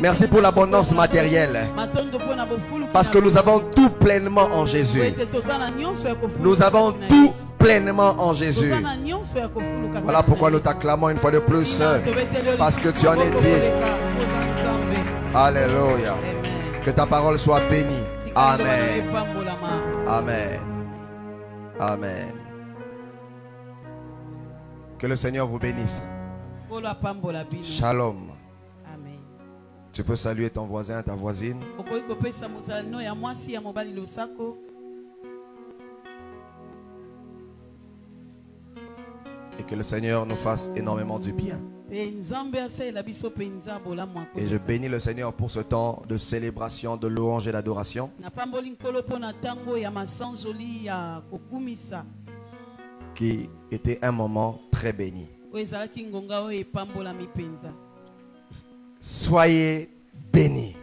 Merci pour l'abondance matérielle. Parce que nous avons tout pleinement en Jésus. Nous avons tout pleinement en Jésus. Voilà pourquoi nous t'acclamons une fois de plus. Parce que tu en es digne. Alléluia. Que ta parole soit bénie. Amen. Amen. Amen. Que le Seigneur vous bénisse. Shalom. Amen. Tu peux saluer ton voisin, ta voisine. Et que le Seigneur nous fasse énormément du bien. Et je bénis le Seigneur pour ce temps de célébration, de louange et d'adoration. Qui était un moment très béni. Soyez bénis.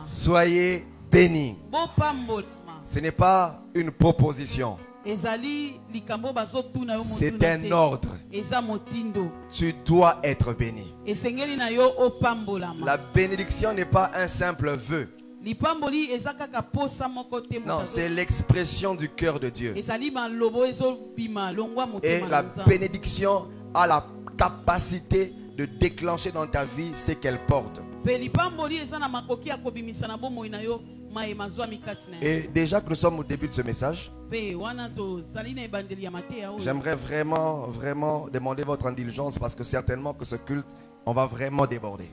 Soyez bénis. Ce n'est pas une proposition. C'est un ordre. Tu dois être béni. La bénédiction n'est pas un simple vœu. Non, c'est l'expression du cœur de Dieu. Et la bénédiction a la capacité de déclencher dans ta vie ce qu'elle porte. Et déjà que nous sommes au début de ce message, j'aimerais vraiment demander votre indulgence parce que certainement que ce culte, on va vraiment déborder.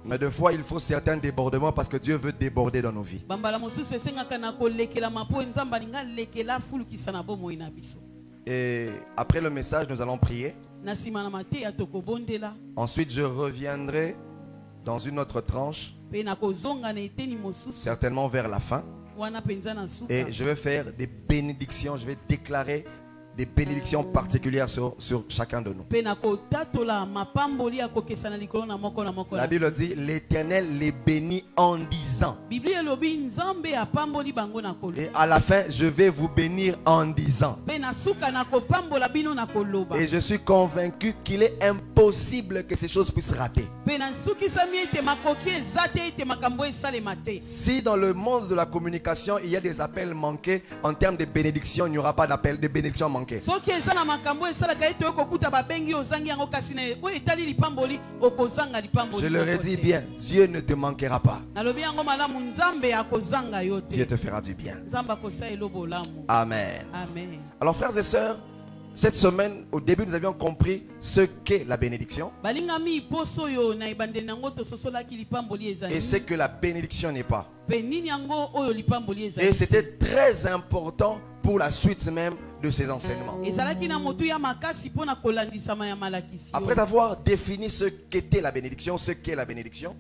Mais des fois, il faut certains débordements parce que Dieu veut déborder dans nos vies. Et après le message, nous allons prier. Ensuite, je reviendrai dans une autre tranche, certainement vers la fin. Et je vais faire des bénédictions, je vais déclarer des bénédictions particulières sur chacun de nous. La Bible dit, l'Éternel les bénit en disant. Et à la fin, je vais vous bénir en disant. Et je suis convaincu qu'il est impossible que ces choses puissent rater. Si dans le monde de la communication, il y a des appels manqués, en termes de bénédiction, il n'y aura pas d'appel de bénédiction manquée. Je leur ai dit bien, Dieu ne te manquera pas. Dieu te fera du bien. Amen. Alors frères et sœurs, cette semaine, au début, nous avions compris ce qu'est la bénédiction et ce que la bénédiction n'est pas. Et c'était très important pour la suite même de ces enseignements. Après avoir défini ce qu'était la bénédiction, ce qu'est la bénédiction,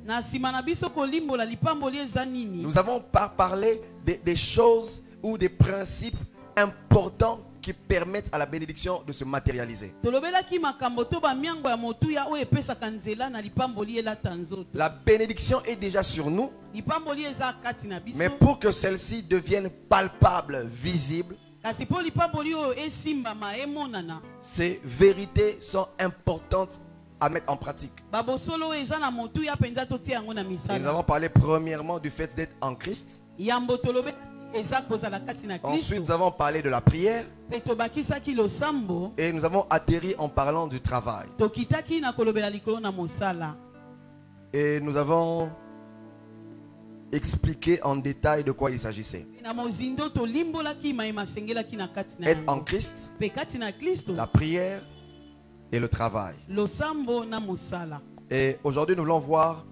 nous avons parlé des choses ou des principes importants qui permettent à la bénédiction de se matérialiser. La bénédiction est déjà sur nous, mais pour que celle-ci devienne palpable, visible, ces vérités sont importantes à mettre en pratique. Et nous avons parlé premièrement du fait d'être en Christ. Ensuite, nous avons parlé de la prière. Et nous avons atterri en parlant du travail. Et nous avons expliqué en détail de quoi il s'agissait. Être en Christ, la prière et le travail. Et aujourd'hui, nous voulons voir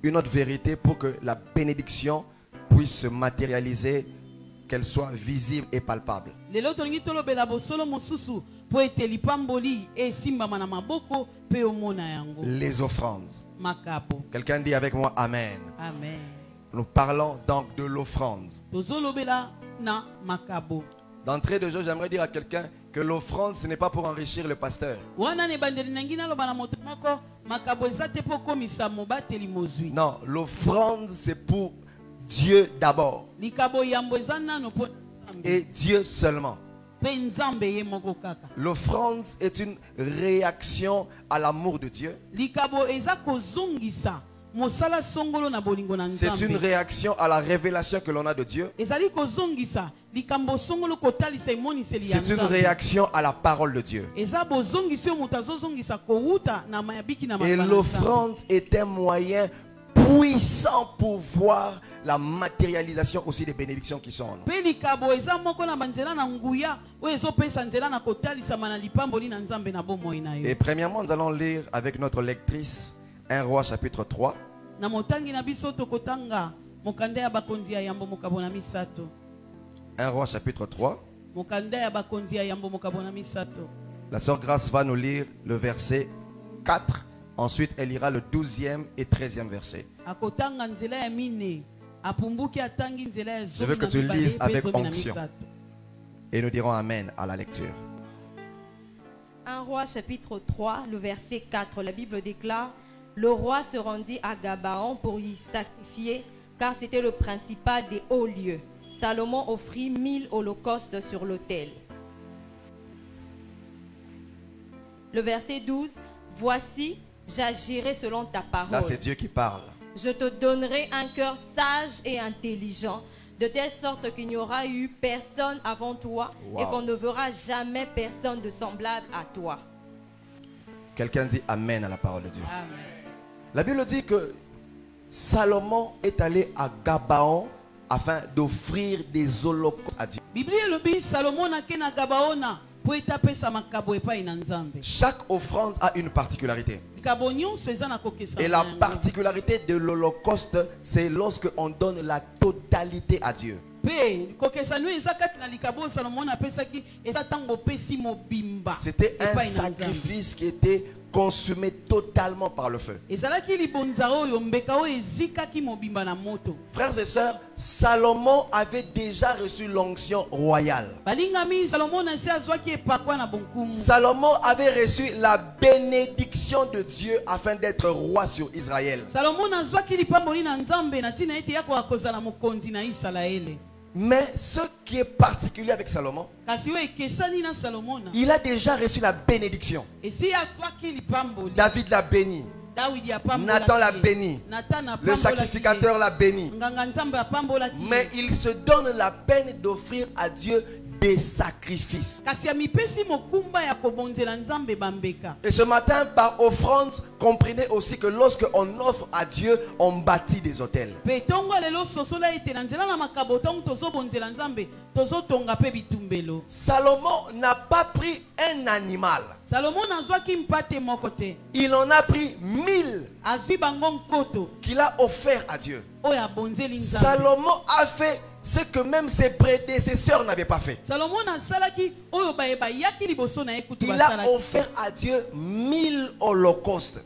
une autre vérité pour que la bénédiction puisse se matérialiser, qu'elle soit visible et palpable. Les offrandes. Quelqu'un dit avec moi Amen. Amen. Nous parlons donc de l'offrande. D'entrée de jeu, j'aimerais dire à quelqu'un que l'offrande, ce n'est pas pour enrichir le pasteur. Non, l'offrande, c'est pour Dieu d'abord. Et Dieu seulement. L'offrande est une réaction à l'amour de Dieu. C'est une réaction à la révélation que l'on a de Dieu. C'est une réaction à la parole de Dieu. Et l'offrande est un moyen puissant pour voir la matérialisation aussi des bénédictions qui sont en nous. Et premièrement, nous allons lire avec notre lectrice 1 Roi chapitre 3. 1 Roi chapitre 3. La sœur Grâce va nous lire le verset 4. Ensuite, elle lira le 12e et 13e verset. Je veux que tu lises avec onction. Et nous dirons Amen à la lecture. 1 Roi chapitre 3, le verset 4. La Bible déclare: le roi se rendit à Gabaon pour y sacrifier, car c'était le principal des hauts lieux. Salomon offrit 1000 holocaustes sur l'autel. Le verset 12. Voici, j'agirai selon ta parole. Là, c'est Dieu qui parle. Je te donnerai un cœur sage et intelligent, de telle sorte qu'il n'y aura eu personne avant toi, et qu'on ne verra jamais personne de semblable à toi. Quelqu'un dit Amen à la parole de Dieu. Amen. La Bible dit que Salomon est allé à Gabaon afin d'offrir des holocaustes à Dieu. Chaque offrande a une particularité. Et la particularité de l'holocauste, c'est lorsque on donne la totalité à Dieu. C'était un sacrifice qui était consumé totalement par le feu. Frères et sœurs, Salomon avait déjà reçu l'onction royale. Salomon avait reçu la bénédiction de Dieu afin d'être roi sur Israël. Mais ce qui est particulier avec Salomon, il a déjà reçu la bénédiction. David l'a béni. Nathan l'a béni. Le sacrificateur l'a béni. Mais il se donne la peine d'offrir à Dieu des sacrifices. Et ce matin, par offrande, comprenez aussi que lorsque on offre à Dieu, on bâtit des autels. Salomon n'a pas pris un animal. Il en a pris 1000 qu'il a offert à Dieu. Salomon a fait ce que même ses prédécesseurs n'avaient pas fait. Il a offert à Dieu 1000 holocaustes.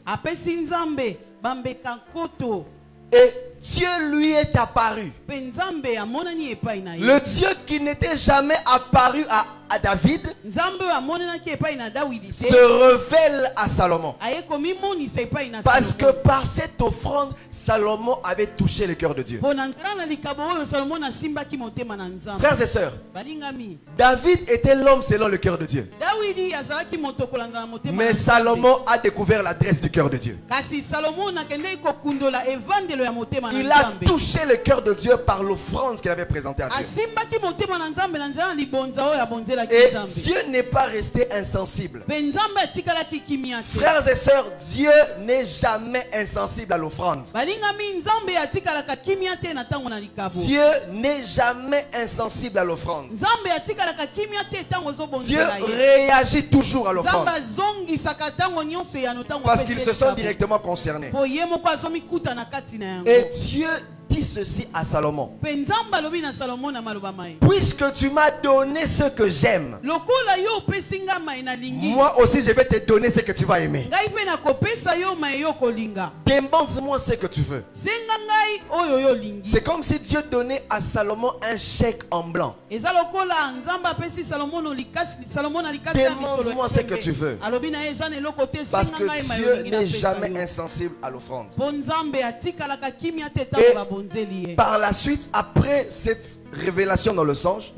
Et Dieu lui est apparu. Le Dieu qui n'était jamais apparu à David se révèle à Salomon. Parce que par cette offrande, Salomon avait touché le cœur de Dieu. Frères et sœurs, David était l'homme selon le cœur de Dieu. Mais Salomon a découvert l'adresse du cœur de Dieu. Il a touché le cœur de Dieu par l'offrande qu'il avait présentée à Dieu. Et Dieu n'est pas resté insensible. Frères et sœurs, Dieu n'est jamais insensible à l'offrande. Dieu n'est jamais insensible à l'offrande. Dieu réagit toujours à l'offrande. Parce qu'ils se sont directement concernés. Et Dieu dit ceci à Salomon: puisque tu m'as donné ce que j'aime, moi aussi je vais te donner ce que tu vas aimer. Demande-moi ce que tu veux. C'est comme si Dieu donnait à Salomon un chèque en blanc. Demande-moi ce que tu veux. Parce que Dieu n'est jamais insensible à l'offrande. Et par la suite, après cette révélation dans le songe,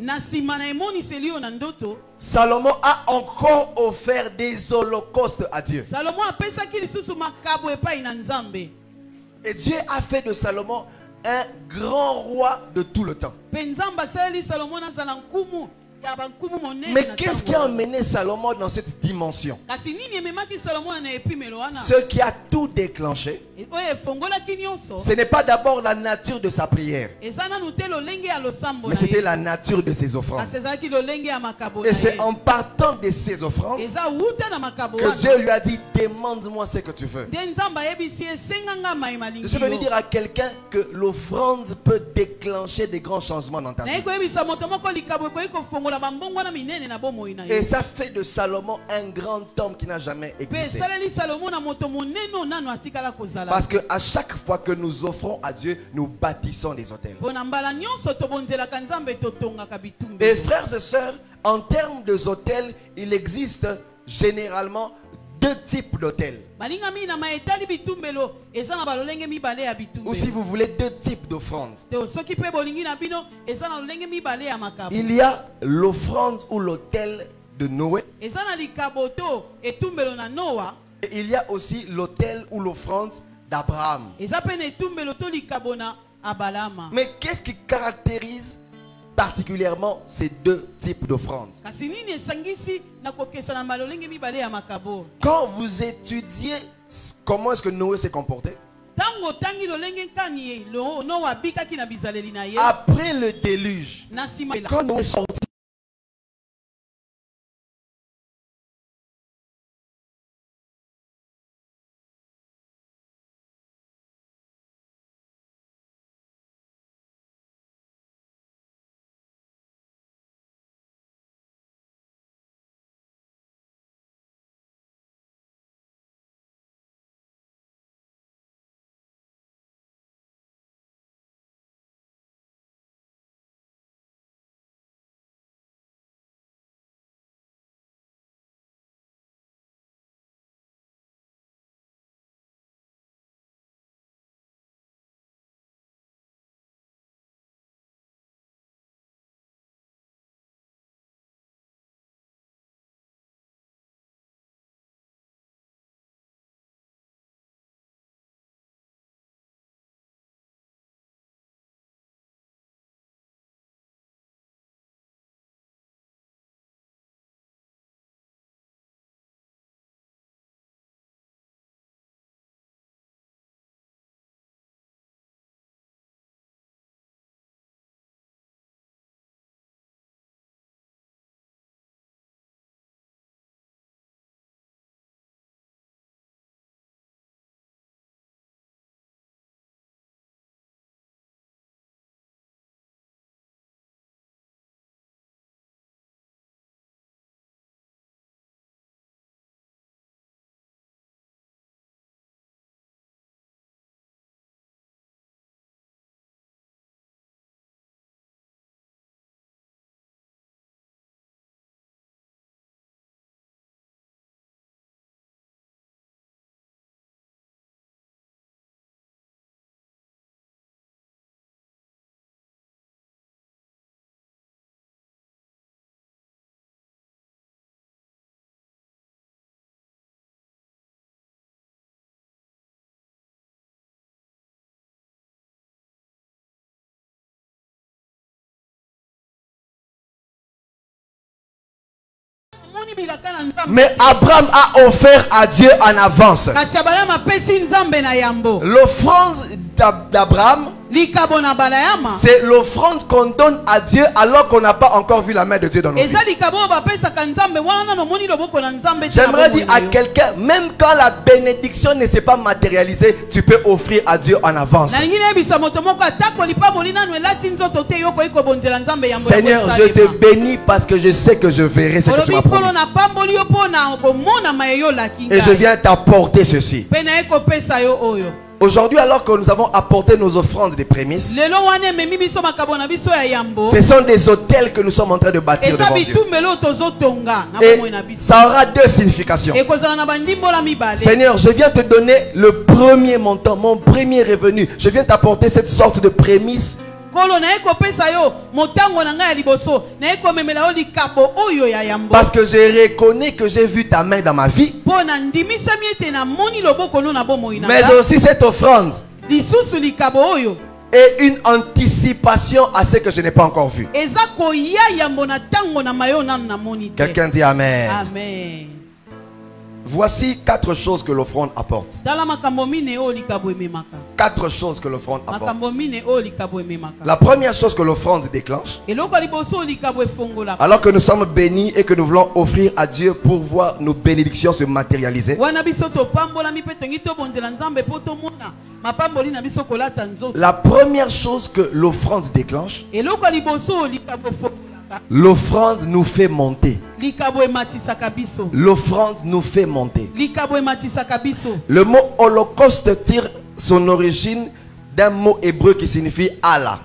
Salomon a encore offert des holocaustes à Dieu. Et Dieu a fait de Salomon un grand roi de tout le temps. Mais qu'est-ce qui a emmené Salomon dans cette dimension? Ce qui a tout déclenché, ce n'est pas d'abord la nature de sa prière, mais c'était la nature de ses offrandes. Et c'est en partant de ses offrandes que Dieu lui a dit: demande-moi ce que tu veux. Je suis venu dire à quelqu'un que l'offrande peut déclencher des grands changements dans ta vie. Et ça fait de Salomon un grand homme qui n'a jamais existé. Parce que à chaque fois que nous offrons à Dieu, nous bâtissons des autels. Et frères et sœurs, en termes de autels, il existe généralement deux types d'autels. Ou si vous voulez, deux types d'offrandes. Il y a l'offrande ou l'autel de Noé. Et il y a aussi l'autel ou l'offrande d'Abraham. Mais qu'est-ce qui caractérise particulièrement ces deux types d'offrandes? Quand vous étudiez comment est-ce que Noé s'est comporté, après le déluge, quand Noé est sorti Mais Abraham a offert à Dieu en avance. L'offrande d'Abraham, c'est l'offrande qu'on donne à Dieu alors qu'on n'a pas encore vu la main de Dieu dans nos vies. J'aimerais dire à quelqu'un, même quand la bénédiction ne s'est pas matérialisée, tu peux offrir à Dieu en avance. Seigneur, je te bénis parce que je sais que je verrai ce que tu m'as promis. Et je viens t'apporter ceci. Aujourd'hui, alors que nous avons apporté nos offrandes des prémices, ce sont des autels que nous sommes en train de bâtir devant Dieu. Et ça aura deux significations. Seigneur, je viens te donner le premier montant, mon premier revenu. Je viens t'apporter cette sorte de prémisse. Parce que je reconnais que j'ai vu ta main dans ma vie. Mais aussi cette offrande est une anticipation à ce que je n'ai pas encore vu. Quelqu'un dit Amen. Amen. Voici 4 choses que l'offrande apporte. 4 choses que l'offrande apporte. La première chose que l'offrande déclenche, alors que nous sommes bénis et que nous voulons offrir à Dieu pour voir nos bénédictions se matérialiser, la première chose que l'offrande déclenche, l'offrande nous fait monter. L'offrande nous fait monter. Le mot holocauste tire son origine d'un mot hébreu qui signifie Allah.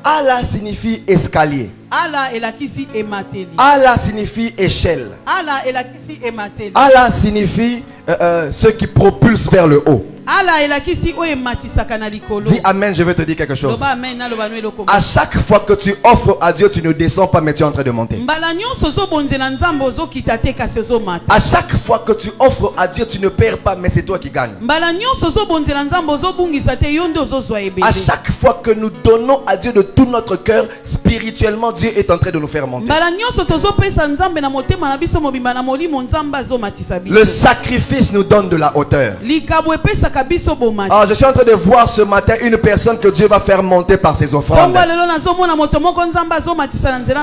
Allah signifie escalier. Allah signifie échelle. Allah signifie ce qui propulse vers le haut. Dis Amen, je vais te dire quelque chose. À chaque fois que tu offres à Dieu, tu ne descends pas, mais tu es en train de monter. À chaque fois que tu offres à Dieu, tu ne perds pas, mais c'est toi qui gagnes. À chaque fois que nous donnons à Dieu de tout notre cœur, spirituellement, Dieu est en train de nous faire monter. Le sacrifice nous donne de la hauteur. Alors, je suis en train de voir ce matin une personne que Dieu va faire monter par ses offrandes.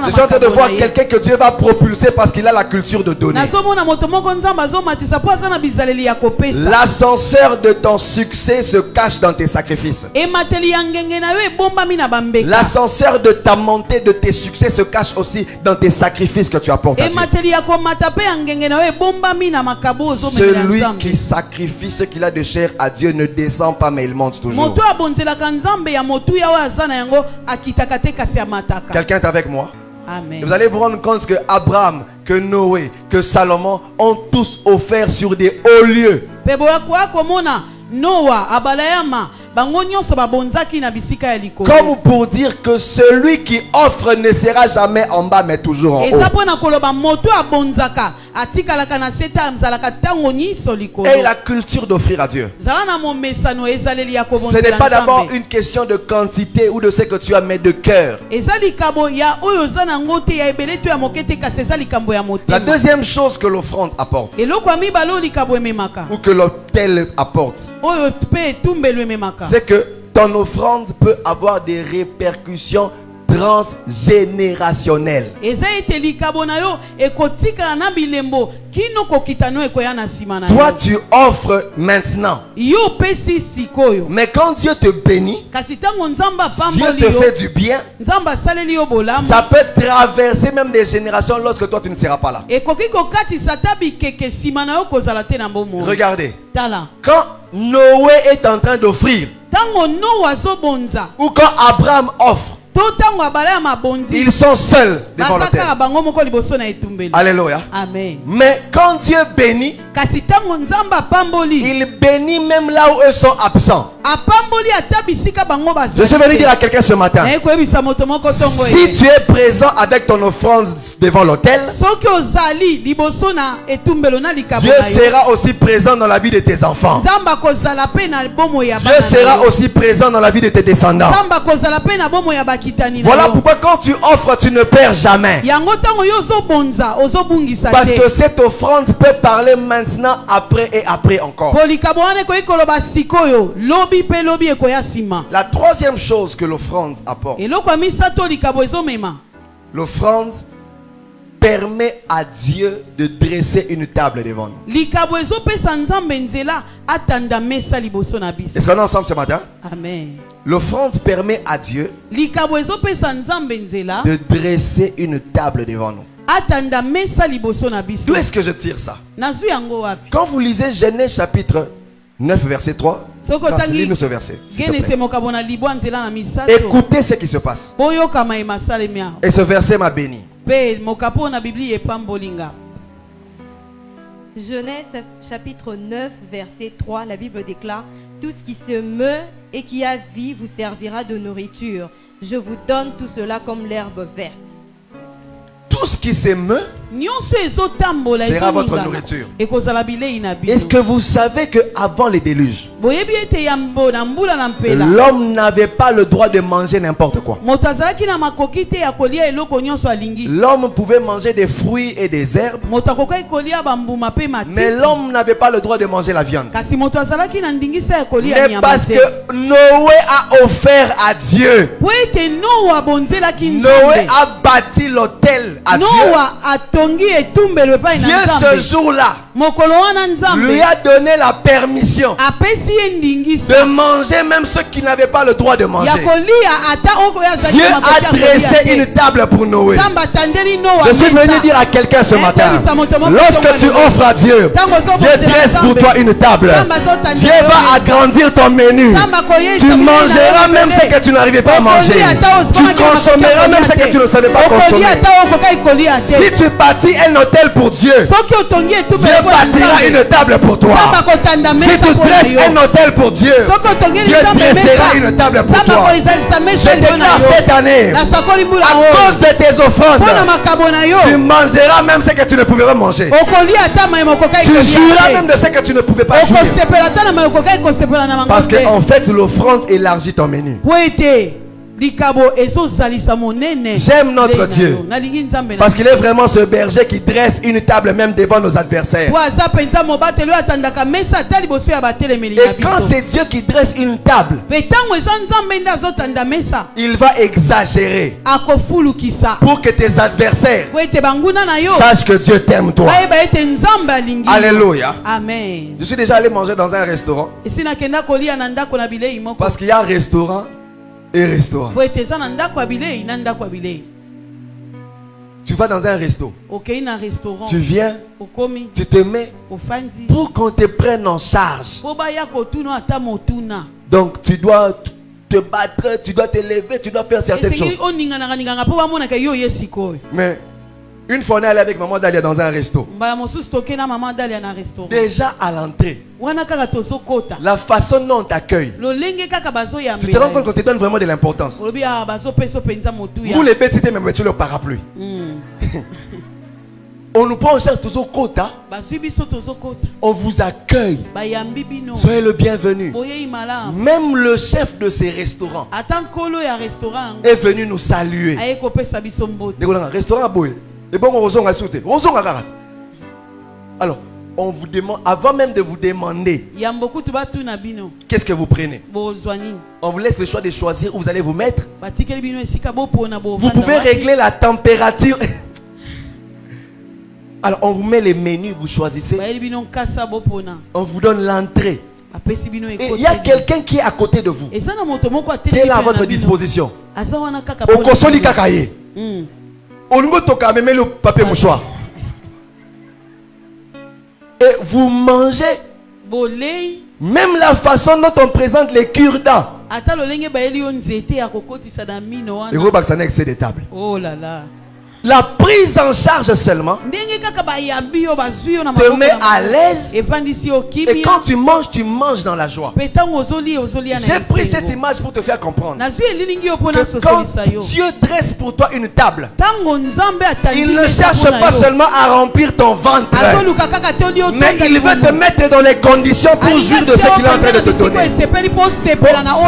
Je suis en train de voir quelqu'un que Dieu va propulser parce qu'il a la culture de donner. L'ascenseur de ton succès se cache dans tes sacrifices. L'ascenseur de ta montée, de tes succès se cache aussi dans tes sacrifices que tu apportes à Dieu. Celui qui sacrifie ce qu'il a de chair à Dieu ne descend pas, mais il monte toujours. Quelqu'un est avec moi? Amen. Vous allez vous rendre compte que Abraham, que Noé, que Salomon ont tous offert sur des hauts lieux. Comme pour dire que celui qui offre ne sera jamais en bas mais toujours en haut. Et la culture d'offrir à Dieu, ce n'est pas d'abord une question de quantité ou de ce que tu as, mais de cœur. La deuxième chose que l'offrande apporte, ou que l'autel apporte, c'est que ton offrande peut avoir des répercussions transgénérationnelles. Toi tu offres maintenant, mais quand Dieu te bénit, Dieu te fait du bien, ça peut traverser même des générations lorsque toi tu ne seras pas là. Regardez, quand Noé est en train d'offrir, ou quand Abraham offre, ils sont seuls devant l'autel. Alléluia. Amen. Mais quand Dieu bénit, il bénit même là où eux sont absents. Je suis venu dire à quelqu'un ce matin, si tu es présent avec ton offrande devant l'autel, Dieu sera aussi présent dans la vie de tes enfants. Dieu sera aussi présent dans la vie de tes descendants. Voilà pourquoi quand tu offres, tu ne perds jamais. Parce que cette offrande peut parler maintenant, après et après encore. La troisième chose que l'offrande apporte, l'offrande permet à Dieu de dresser une table devant nous. Est-ce qu'on est ensemble ce matin? Amen. L'offrande permet à Dieu de dresser une table devant nous. D'où est-ce que je tire ça? Quand vous lisez Genèse chapitre 9 verset 3, lis-nous ce verset, s'il te plaît. Écoutez ce qui se passe. Et ce verset m'a béni. Genèse chapitre 9 verset 3, la Bible déclare: tout ce qui se meut et qui a vie vous servira de nourriture. Je vous donne tout cela comme l'herbe verte. Tout ce qui se meut sera votre nourriture. Est-ce que vous savez qu'avant les déluges, l'homme n'avait pas le droit de manger n'importe quoi? L'homme pouvait manger des fruits et des herbes, mais l'homme n'avait pas le droit de manger la viande. Mais parce que Noé a offert à Dieu, Noé a bâti l'autel à Dieu. Dieu ce jour-là lui a donné la permission de manger même ceux qui n'avaient pas le droit de manger. Dieu a dressé une table pour Noé. Je suis venu dire à quelqu'un ce matin, lorsque tu offres à Dieu, Dieu dresse pour toi une table. Dieu va agrandir ton menu. Tu mangeras même ce que tu n'arrivais pas à manger. Tu consommeras même ce que tu ne savais pas consommer. Si tu bâtis un hôtel pour Dieu, Dieu bâtira une table pour toi. Si tu dresses un hôtel pour Dieu, Dieu dressera une table pour toi. Je déclare cette année, à cause de tes offrandes, tu mangeras même ce que tu ne pouvais pas manger. Tu jouiras même de ce que tu ne pouvais pas jouir. Parce qu'en fait, l'offrande élargit ton menu. J'aime notre Dieu parce qu'il est vraiment ce berger qui dresse une table même devant nos adversaires. Et quand c'est Dieu qui dresse une table, il va exagérer pour que tes adversaires sachent que Dieu t'aime toi. Alléluia. Amen. Je suis déjà allé manger dans un restaurant, parce qu'il y a un restaurant et restaurant. Tu vas dans un resto, tu viens, tu te mets pour qu'on te prenne en charge. Donc tu dois te battre, tu dois te lever, tu dois faire certaines choses. Mais une fois on est allé avec maman Dalia dans un resto. Déjà à l'entrée, la façon dont on t'accueille, tu te rends compte qu'on te donne vraiment de l'importance. Vous les bêtes, même tu le parapluie. On nous prend en charge toujours quota. On vous accueille. Soyez le bienvenu. Même le chef de ces restaurants est venu nous saluer. Restaurant boy. Et bon, alors, on vous demande, avant même de vous demander, qu'est-ce que vous prenez? On vous laisse le choix de choisir où vous allez vous mettre. Vous pouvez régler la température. Alors, on vous met les menus, vous choisissez. On vous donne l'entrée. Et il y a quelqu'un qui est à côté de vous, qui est là à votre disposition. Au consoli kakaye. On met le papier mouchoir. Et vous mangez même la façon dont on présente les cure-dents. Oh là là. La prise en charge seulement te met à l'aise. Et quand tu manges dans la joie. J'ai pris cette image pour te faire comprendre que quand Dieu dresse pour toi une table, il ne cherche pas seulement à remplir ton ventre, mais il veut te mettre dans les conditions pour jouir de ce qu'il est en train de te donner.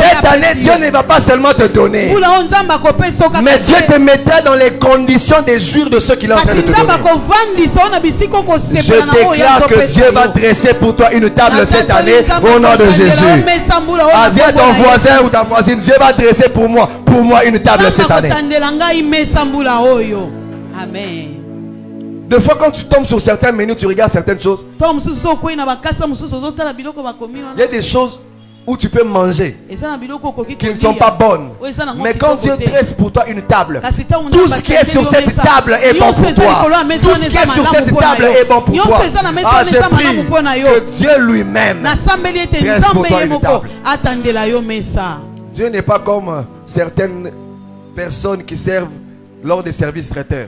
Cette année, Dieu ne va pas seulement te donner, mais Dieu te mettra dans les conditions des jours de ce qu'il est en train de te donner. Je déclare que Dieu va dresser pour toi une table cette année au nom de Jésus. Dis à ton voisin ou ta voisine, Dieu va dresser pour moi une table cette année. Amen. Des fois quand tu tombes sur certains menus, tu regardes certaines choses. Il y a des choses où tu peux manger qui ne sont pas bonnes. Mais quand Dieu dresse pour toi une table, tout ce qui est sur cette table est bon pour toi. Tout ce qui est sur cette table est bon pour toi. Ah, j'ai pris que Dieu lui-même dresse pour toi une table. Dieu n'est pas comme certaines personnes qui servent lors des services traiteurs.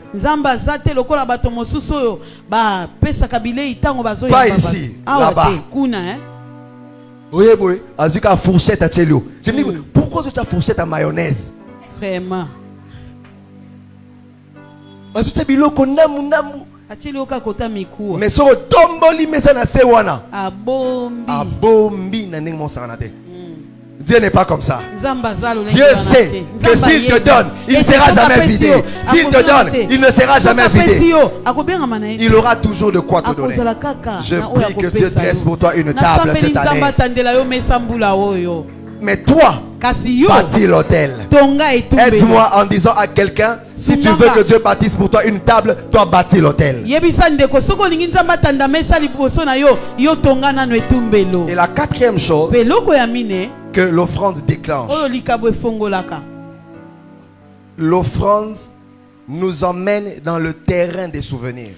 Pas ici, là-bas. Oui, oui. Azuka fourchette à Tchelio. Je me dis, pourquoi tu as fourchette à mayonnaise? Vraiment. Azuka biloko namu namu. Mais sur le tomboli mais ça na sewana. Abombi na ning mon sanate. Dieu n'est pas comme ça. Dieu sait que s'il te donne, il ne sera jamais vidé. S'il te donne, il ne sera jamais vidé. Il aura toujours de quoi te donner. Je prie que Dieu dresse pour toi une table cette année. Mais toi, bâtis l'autel. Aide-moi en disant à quelqu'un, si tu veux que Dieu bâtisse pour toi une table, toi bâtis l'autel. Et la quatrième chose que l'offrande déclenche, l'offrande nous emmène dans le terrain des souvenirs.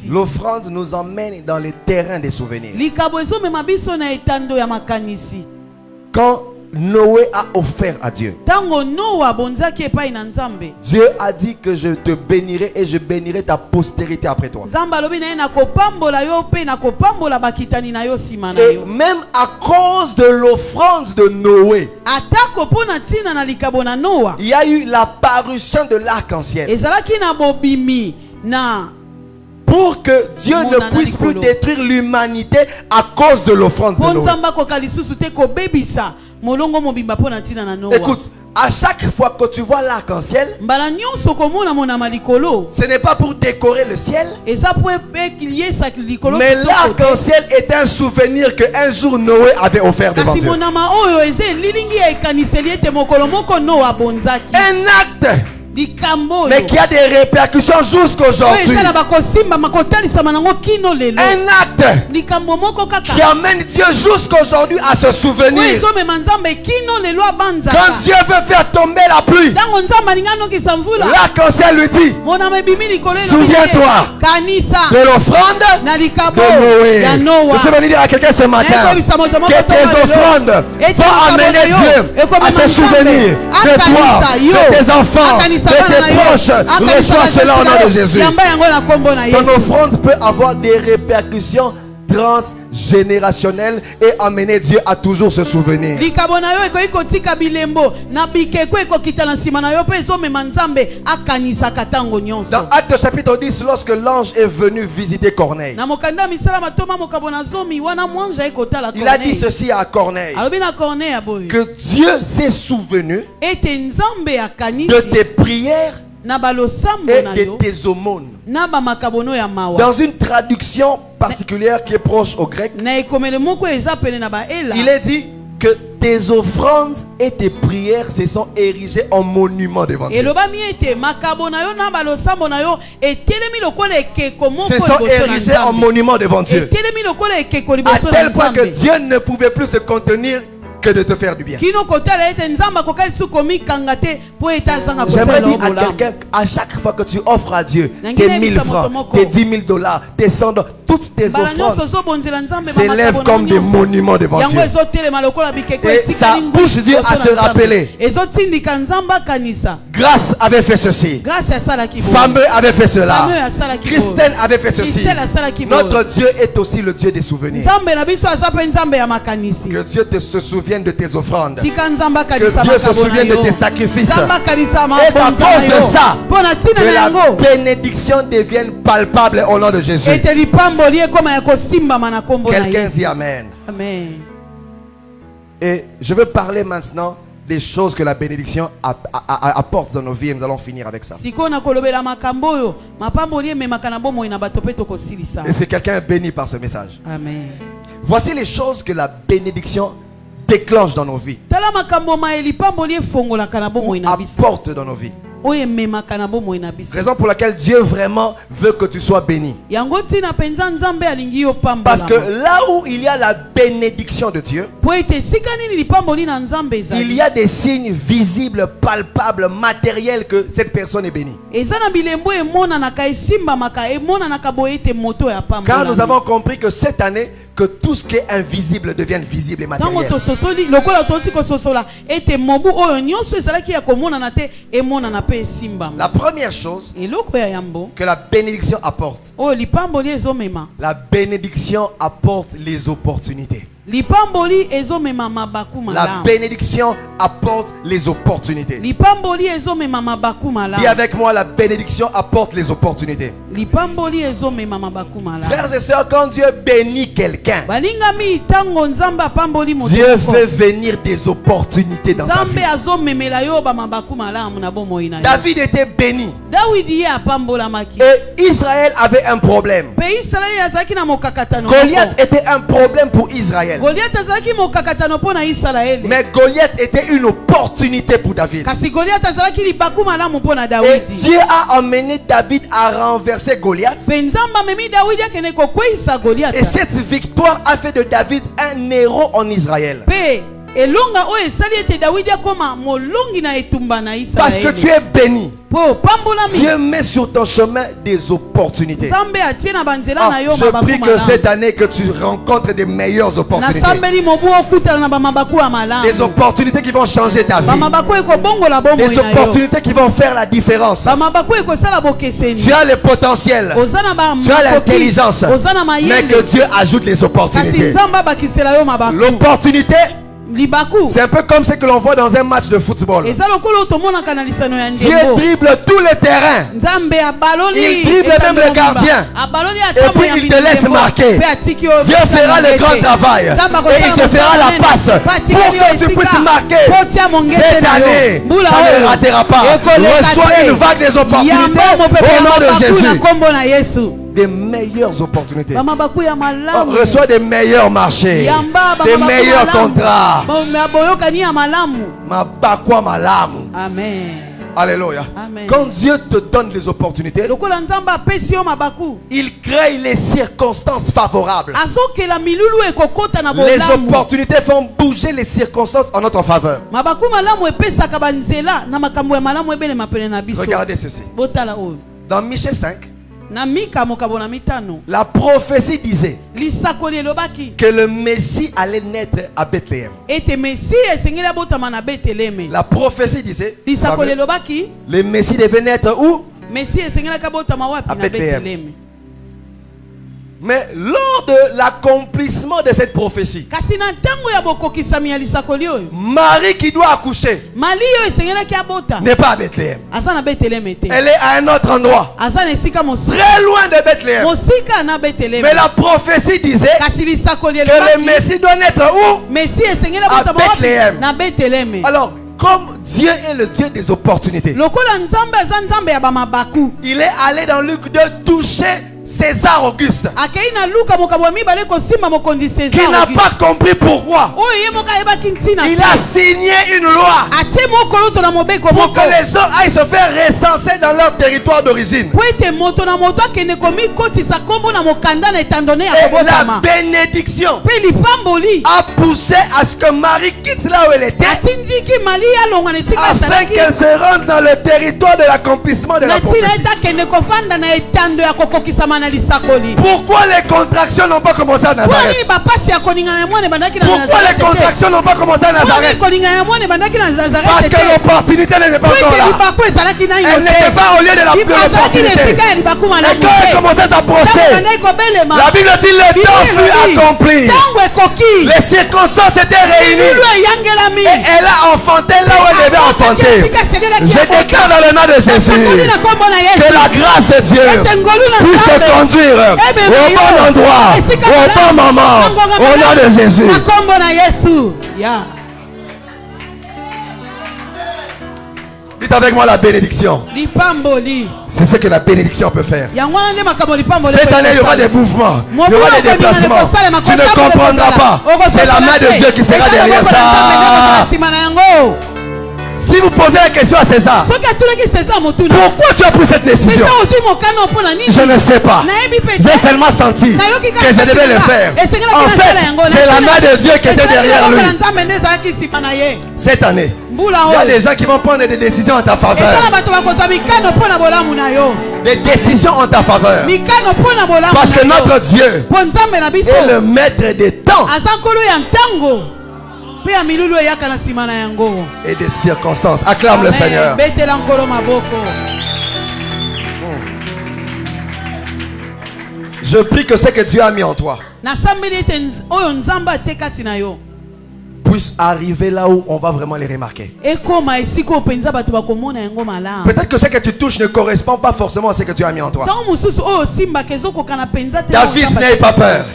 L'offrande nous emmène dans les terrains des souvenirs. Quand Noé a offert à Dieu, Dieu a dit que je te bénirai et je bénirai ta postérité après toi. Et même à cause de l'offrande de Noé, il y a eu l'apparition de l'arc-en-ciel. Pour que Dieu ne puisse plus détruire l'humanité à cause de l'offrande de Noé. Écoute, à chaque fois que tu vois l'arc-en-ciel, ce n'est pas pour décorer le ciel, mais l'arc-en-ciel est un souvenir que un jour Noé avait offert devant Dieu. Un acte, mais qui a des répercussions jusqu'aujourd'hui. Un acte qui amène Dieu jusqu'aujourd'hui à se souvenir. Quand Dieu veut faire tomber la pluie, l'arc-en-ciel lui dit, souviens-toi de l'offrande de Noé. Je suis venu dire à quelqu'un ce matin que tes offrandes vont amener Dieu à se souvenir de toi, de tes enfants, de tes proches. Reçois cela au nom de Jésus. Ton offrande peut avoir des répercussions transgénérationnelles et amener Dieu à toujours se souvenir. Dans Actes chapitre 10, lorsque l'ange est venu visiter Corneille, il a dit ceci à Corneille, que Dieu s'est souvenu de tes prières et de tes aumônes. Dans une traduction particulière qui est proche au grec, il est dit que tes offrandes et tes prières se sont érigées en monument devant Dieu. Se sont érigées en monument devant Dieu. À tel point que Dieu ne pouvait plus se contenir que de te faire du bien. J'aimerais dire à quelqu'un, à chaque fois que tu offres à Dieu tes 1000 francs, tes 10 000 $, tes 100 $, toutes tes offrandes s'élèvent comme des monuments devant Dieu. Et ça pousse Dieu à se rappeler. Grâce avait fait ceci. Fameux avait fait cela. Christelle avait fait ceci. Notre Dieu est aussi le Dieu des souvenirs. Que Dieu se souvienne de tes offrandes. Que Dieu se souvienne de tes sacrifices. Et à cause de ça, que la bénédiction devienne palpable au nom de Jésus. Quelqu'un dit Amen. Amen. Et je veux parler maintenant des choses que la bénédiction apporte dans nos vies. Et nous allons finir avec ça. Et c'est quelqu'un béni par ce message. Amen. Voici les choses que la bénédiction déclenche dans nos vies. Apporte dans nos vies. Raison pour laquelle Dieu vraiment veut que tu sois béni. Parce que là où il y a la bénédiction de Dieu, il y a des signes visibles, palpables, matériels que cette personne est bénie. Car nous avons compris que cette année, que tout ce qui est invisible devienne visible et matériel. La première chose que la bénédiction apporte, la bénédiction apporte les opportunités. La bénédiction apporte les opportunités. Dis avec moi, la bénédiction apporte les opportunités. Frères et sœurs, quand Dieu bénit quelqu'un, Dieu fait venir des opportunités dans sa vie. David était béni. Et Israël avait un problème. Goliath était un problème pour Israël. Mais Goliath était une opportunité pour David. Et Dieu a emmené David à renverser Goliath. Et cette victoire a fait de David un héros en Israël. Parce que tu es béni, Dieu met sur ton chemin des opportunités. Je prie que cette année que tu rencontres des meilleures opportunités. Des opportunités qui vont changer ta vie. Des opportunités qui vont faire la différence. Tu as le potentiel, tu as l'intelligence, mais que Dieu ajoute les opportunités. L'opportunité, c'est un peu comme ce que l'on voit dans un match de football. Dieu dribble tout le terrain. Il dribble même le gardien. Et puis il te laisse marquer. Dieu fera le grand travail. Et il te fera la passe pour que tu puisses marquer. Cette année, ça ne ratera pas. Reçois une vague des opportunités au nom de Jésus. Des meilleures opportunités. On reçoit des meilleurs marchés, des meilleurs contrats. Amen. Alléluia. Amen. Quand Dieu te donne les opportunités, il crée les circonstances favorables. Les opportunités font bouger les circonstances en notre faveur. Regardez ceci. Dans Michée 5, la prophétie disait que le Messie allait naître à Bethléem. La prophétie disait le Messie devait naître où? À Bethléem. Mais lors de l'accomplissement de cette prophétie, Marie qui doit accoucher n'est pas à Bethléem. Elle est à un autre endroit, très loin de Bethléem. Mais la prophétie disait que le Messie doit naître où? À Bethléem. Alors, comme Dieu est le Dieu des opportunités, il est allé dans Luc de toucher César Auguste, Akei na Luka mokabo mibale ko simba mokonzi César. qui n'a pas compris pourquoi il a signé une loi pour que les gens aillent se faire recenser dans leur territoire d'origine. Et la bénédiction a poussé à ce que Marie quitte là où elle était, afin qu'elle se rende dans le territoire de l'accomplissement de la prophétie. Pourquoi les contractions n'ont pas commencé à Nazareth? Pourquoi les contractions n'ont pas commencé à Nazareth? Parce que l'opportunité n'était pas encore là. Elle n'était pas au lieu de l'opportunité. Et quand elle commençait à s'approcher, la Bible dit le temps fut accompli. Les circonstances étaient réunies. Et elle a enfanté là où elle devait enfanter. Je déclare dans le nom de Jésus que la grâce de Dieu puisse te conduire au bon endroit, au bon moment, au nom de Jésus. Dites avec moi la bénédiction. C'est ce que la bénédiction peut faire. Cette année, il y aura des mouvements, il y aura des déplacements. Tu ne comprendras pas. C'est la main de Dieu qui sera derrière ça. Si vous posez la question à César, pourquoi tu as pris cette décision? Je ne sais pas. J'ai seulement senti que je devais le faire. En fait, c'est la main de Dieu qui était derrière lui. Cette année, il y a des gens qui vont prendre des décisions en ta faveur. Des décisions en ta faveur. Parce que notre Dieu est le maître des temps et des circonstances. Acclame le Seigneur. Je prie que ce que Dieu a mis en toi puisse arriver là où on va vraiment les remarquer. Peut-être que ce que tu touches ne correspond pas forcément à ce que tu as mis en toi. David n'aie pas peur.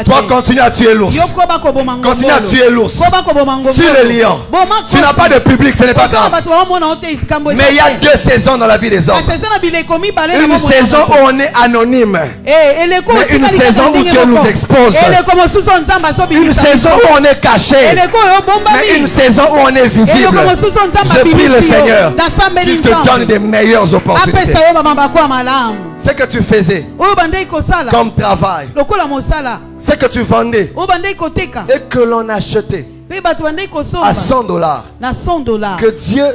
Toi continue à tuer l'ours. Continue à tuer l'ours. Tue le lion. Tu n'as pas de public, ce n'est pas grave. Mais il y a deux saisons dans la vie des hommes. Une saison où on est anonyme, mais une saison où Dieu nous expose. Une saison où on est caché, mais une saison où on est visible. Je prie le Seigneur qu'il te donne des meilleures opportunités. Ce que tu faisais comme travail, ce que tu vendais et que l'on achetait à $100, que Dieu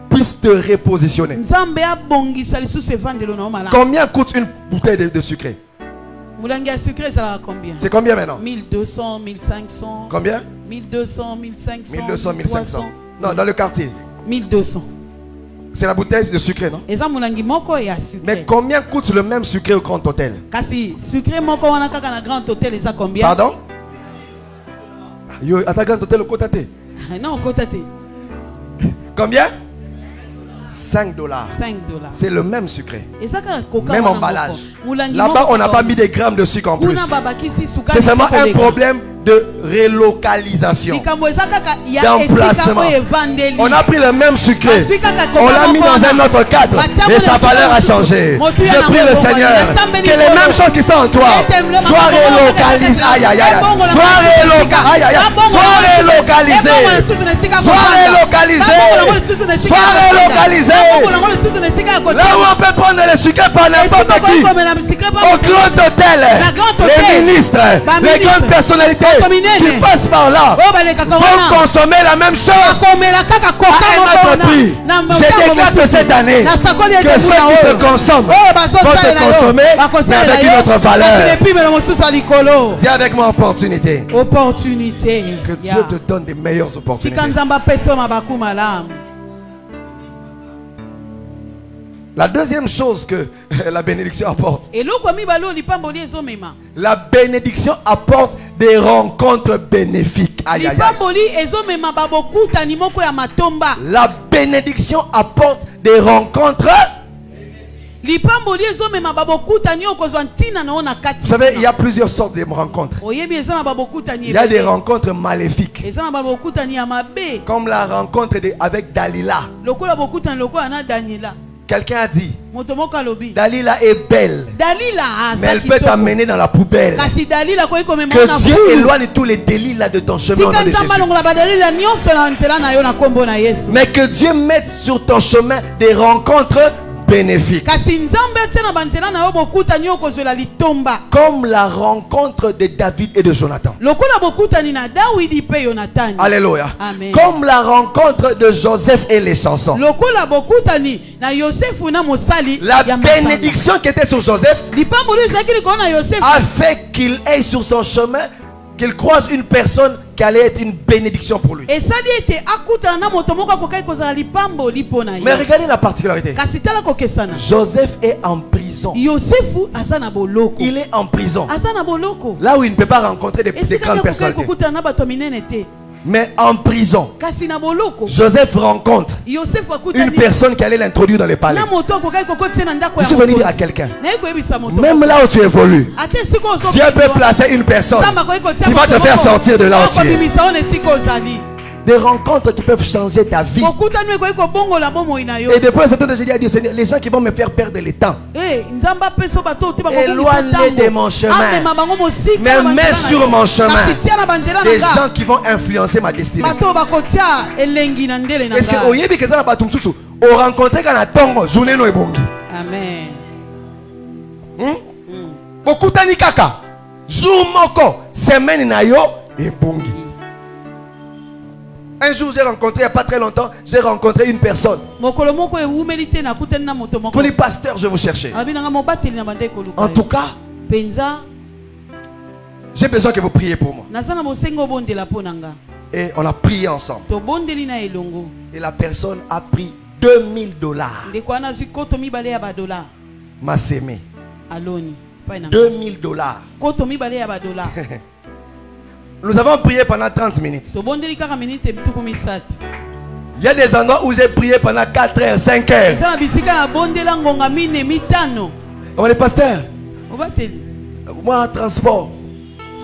puisse te repositionner. Combien coûte une bouteille de sucre? C'est combien maintenant? 1200, 1500. Combien? 1200, 1500. 1200, 1500. Non, dans le quartier. 1200. C'est la bouteille de sucre, non? Mais combien coûte le même sucre au Grand Hôtel? Pardon? Yo, à ta Grand Hôtel au Kotate? Non, Kotate. Combien? $5. C'est le même sucre. Même emballage. Là-bas, on n'a pas mis des grammes de sucre en plus. C'est seulement un problème de relocalisation, d'emplacement. On a pris le même sucre, on l'a mis dans un autre cadre et sa valeur a changé. Je prie le Seigneur que les mêmes choses qui sont en toi soient relocalisées. Aïe aïe aïe. Soient relocalisées. Soient relocalisées. Soient relocalisées. Là où on peut prendre le sucre par n'importe qui, au grand hôtel, les ministres, les grandes personnalités qui passent par là vont consommer la même chose à un autre prix. Je déclare que cette année, que ceux qui te consomment vont te consommer, mais avec une autre valeur. Dis avec moi opportunité. Que Dieu te donne des meilleures opportunités. La deuxième chose que la bénédiction apporte, la bénédiction apporte des rencontres bénéfiques. Aïe, aïe, aïe. La bénédiction apporte des rencontres. Vous savez, il y a plusieurs sortes de rencontres. Il y a des rencontres maléfiques, comme la rencontre avec Dalila. Quelqu'un a dit, Motomoko alobi. Dalila est belle, Dalila mais elle peut t'amener dans la poubelle. Kasi Dalila ko iko mema Que na Dieu fulu. éloigne tous les délits là de ton chemin au nom de Tika Jésus. nzamba ba Dalila nyonso na nzela na yo na kombo na Yesu. Mais que Dieu mette sur ton chemin des rencontres bénéfiques. Kasi nzambe tena banzela na yo bokuta nyoko zola litomba. Comme la rencontre de David et de Jonathan. Lokola bokuta ni na Dawidi pe Jonathan. Alléluia. Amen. Comme la rencontre de Joseph et les chansons. Lokola bokuta ni na Yosefu na mosali. La bénédiction qui était sur Joseph Lipambo lu zaki liko na Yosefu. a fait qu'il ait sur son chemin, qu'il croise une personne qui allait être une bénédiction pour lui. Esali ete akuta na moto moko kokai kozala lipambo lipona ye. Mais regardez la particularité. Kasi tala kokesana. Joseph est en prison. Yosefu asa na boloko. Il est en prison. Asa na boloko. Là où il ne peut pas rencontrer des grandes personnalités. Kokuta na bato minene te. Mais en prison, Kasi na boloko. Joseph rencontre Yosefu akuta une personne qui allait l'introduire dans les palais. na moto kokai kokotse na ndako Je ya. suis venu dire à quelqu'un, Na iko ebisa moto. même là où tu évolues, Ate siko zo. Dieu peut placer une personne qui va te faire sortir de là où tu es. Bimisa one siko zali. Des rencontres qui peuvent changer ta vie. Kokuta nwe ko bongo la bomo ina yo. Et depuis un certain temps, j'ai dit à Dieu, Seigneur, les gens qui vont me faire perdre le temps, Eh, nzamba peso bato te ba éloigne-les de mon chemin. Mais mets sur mon chemin des gens qui vont influencer ma destinée. bato bakotia elengi na ndele na Est-ce que nga. oyebi que ça na bato msusu au rencontrer kana tongo journée no ebongi. Amen. Bokutani kaka jour moko semaine na yo ebongi. Un jour j'ai rencontré, il n'y a pas très longtemps, j'ai rencontré une personne. Mokolo moko e umelite na kuten na moto moko. Pour les pasteurs, je vous cherchais. Abinanga mobateli na bande ko luka. En tout cas, penza j'ai besoin que vous priez pour moi. nasana mosengo bondela ponanga. Et on a prié ensemble. To bondeli na elongo. Et la personne a pris $2000. Ndeko ana zwi koto mibale ya ba dollar. M'a sémé. Aloni. $2000. Koto mibale ya ba dollar. Nous avons prié pendant 30 minutes. To bondeli kaka minute mtuku misatu. Il y a des endroits où j'ai prié pendant 4 heures, 5 heures. Sana bisika na bondela ngonga mine mitano. On est pasteur. Obateli. Moi, transport.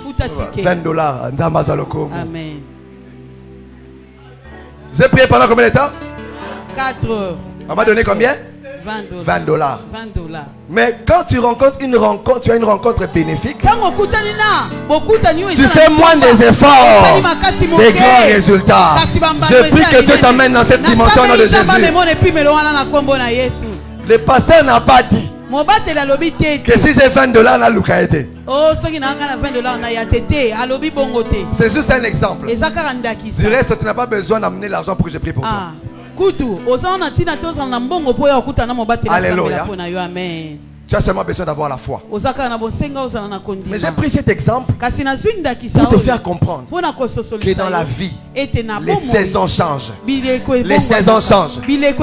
Futa ticket. $20. Nzamba zaloko. Amen. J'ai prié pendant combien de temps? 4 heures. On m'a donné combien? $20. $20. Mais quand tu rencontres une rencontre, tu as une rencontre bénéfique. Tu fais moins des efforts, des grands résultats. Je prie que Dieu t'emmène dans cette dimension au nom de Jésus. Le pasteur n'a pas dit que si j'ai $20 na luka été. C'est juste un exemple. Du reste, tu n'as pas besoin d'amener l'argent pour que je prie pour toi. Alléluia. Tu as seulement besoin d'avoir la foi. Mais j'ai pris cet exemple pour te faire comprendre que dans la vie, les saisons changent. Les saisons changent.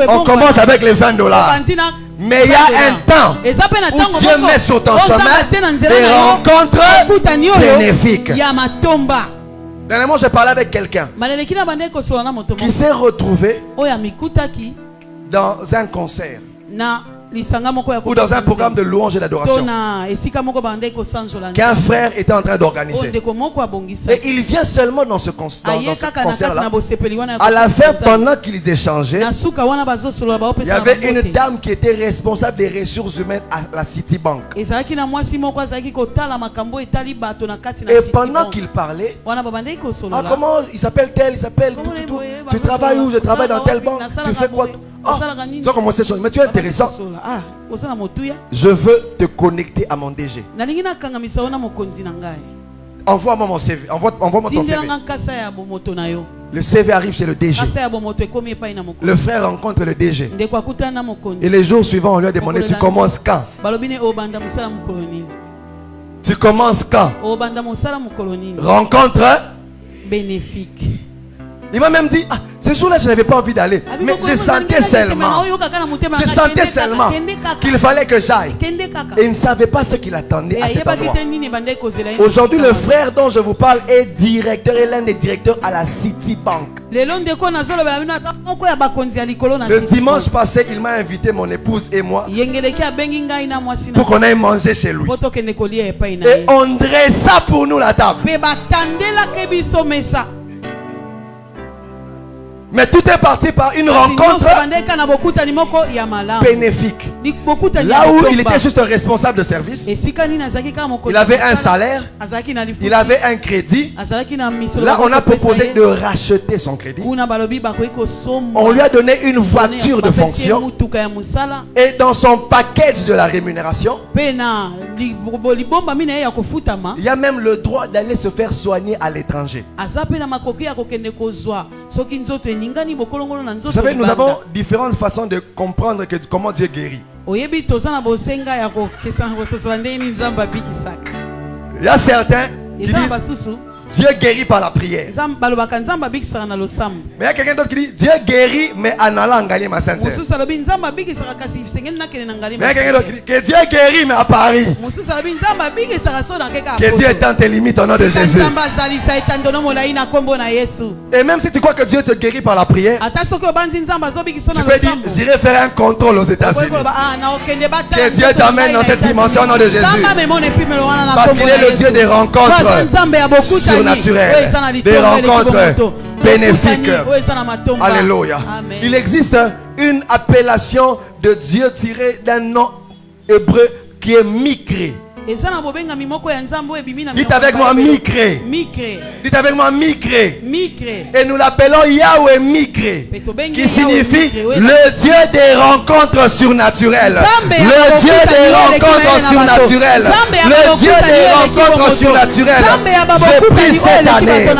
On commence avec les $20. Mais il y a un temps où Dieu met sur ton chemin des rencontres bénéfiques. Dernièrement, j'ai parlé avec quelqu'un qui s'est retrouvé dans un concert ou dans un programme de louange et d'adoration qu'un frère était en train d'organiser. Et il vient seulement dans ce concert-là. À la fin, pendant qu'ils échangeaient, il y avait une dame qui était responsable des ressources humaines à la Citibank. Et pendant qu'il parlait, comment il s'appelle tel, il s'appelle tout. Tu travailles où? Je travaille dans telle banque. Tu fais quoi? Ils ont commencé à changer. Mais tu es intéressant. Je veux te connecter à mon DG. Envoie-moi mon CV. Envoie-moi ton CV. Le CV arrive chez le DG. Le frère rencontre le DG. Et les jours suivants, on lui a demandé, tu commences quand? Tu commences quand? Rencontre bénéfique. Il m'a même dit, ce jour-là, je n'avais pas envie d'aller. Mais je sentais seulement qu'il fallait que j'aille. Et il ne savait pas ce qu'il attendait à cet endroit. Aujourd'hui, le frère dont je vous parle est directeur et l'un des directeurs à la Citibank. Le dimanche passé, il m'a invité, mon épouse et moi, pour qu'on aille manger chez lui. Et on dressa pour nous la table. Mais tout est parti par une rencontre bénéfique. Là où il était juste un responsable de service, il avait un salaire, il avait un crédit. Là, on a proposé de racheter son crédit. On lui a donné une voiture de fonction. Et dans son package de la rémunération, il y a même le droit d'aller se faire soigner à l'étranger. Vous savez, nous avons différentes façons de comprendre comment Dieu guérit. Il y a certains qui disent Dieu guérit par la prière. Mais il y a quelqu'un d'autre qui dit Dieu guérit mais en allant en gagner ma sainteté. Mais il y a quelqu'un d'autre qui dit que Dieu guérit mais à Paris. Que Dieu étende tes limites au nom de Jésus. Et même si tu crois que Dieu te guérit par la prière, tu peux dire j'irai faire un contrôle aux États-Unis. Que Dieu t'amène dans cette dimension au nom de Jésus. Parce qu'il est le Dieu des rencontres surnaturelles, des rencontres bénéfiques. Alléluia. Il existe une appellation de Dieu tirée d'un nom hébreu qui est Mikré. Dites avec moi Mikré. Dites avec moi Mikré. Et nous l'appelons Yahweh Mikré, qui signifie le Dieu des rencontres surnaturelles. Le Dieu des rencontres surnaturelles. Le Dieu des rencontres surnaturelles. Je prie cette année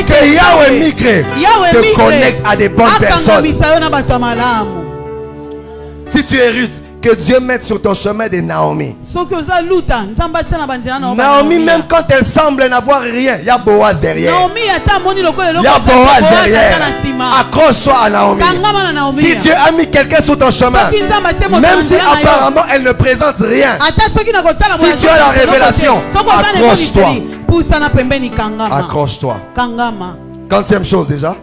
que Yahweh Mikré te connecte à des bonnes personnes. Si tu es rude, que Dieu mette sur ton chemin des Naomi. Naomi, même quand elle semble n'avoir rien, il y a Boaz derrière. Il y a Boaz derrière. Accroche-toi à Naomi. Si Dieu a mis quelqu'un sur ton chemin, même si apparemment elle ne présente rien, si tu as la révélation, accroche-toi. Accroche-toi. 40e chose déjà.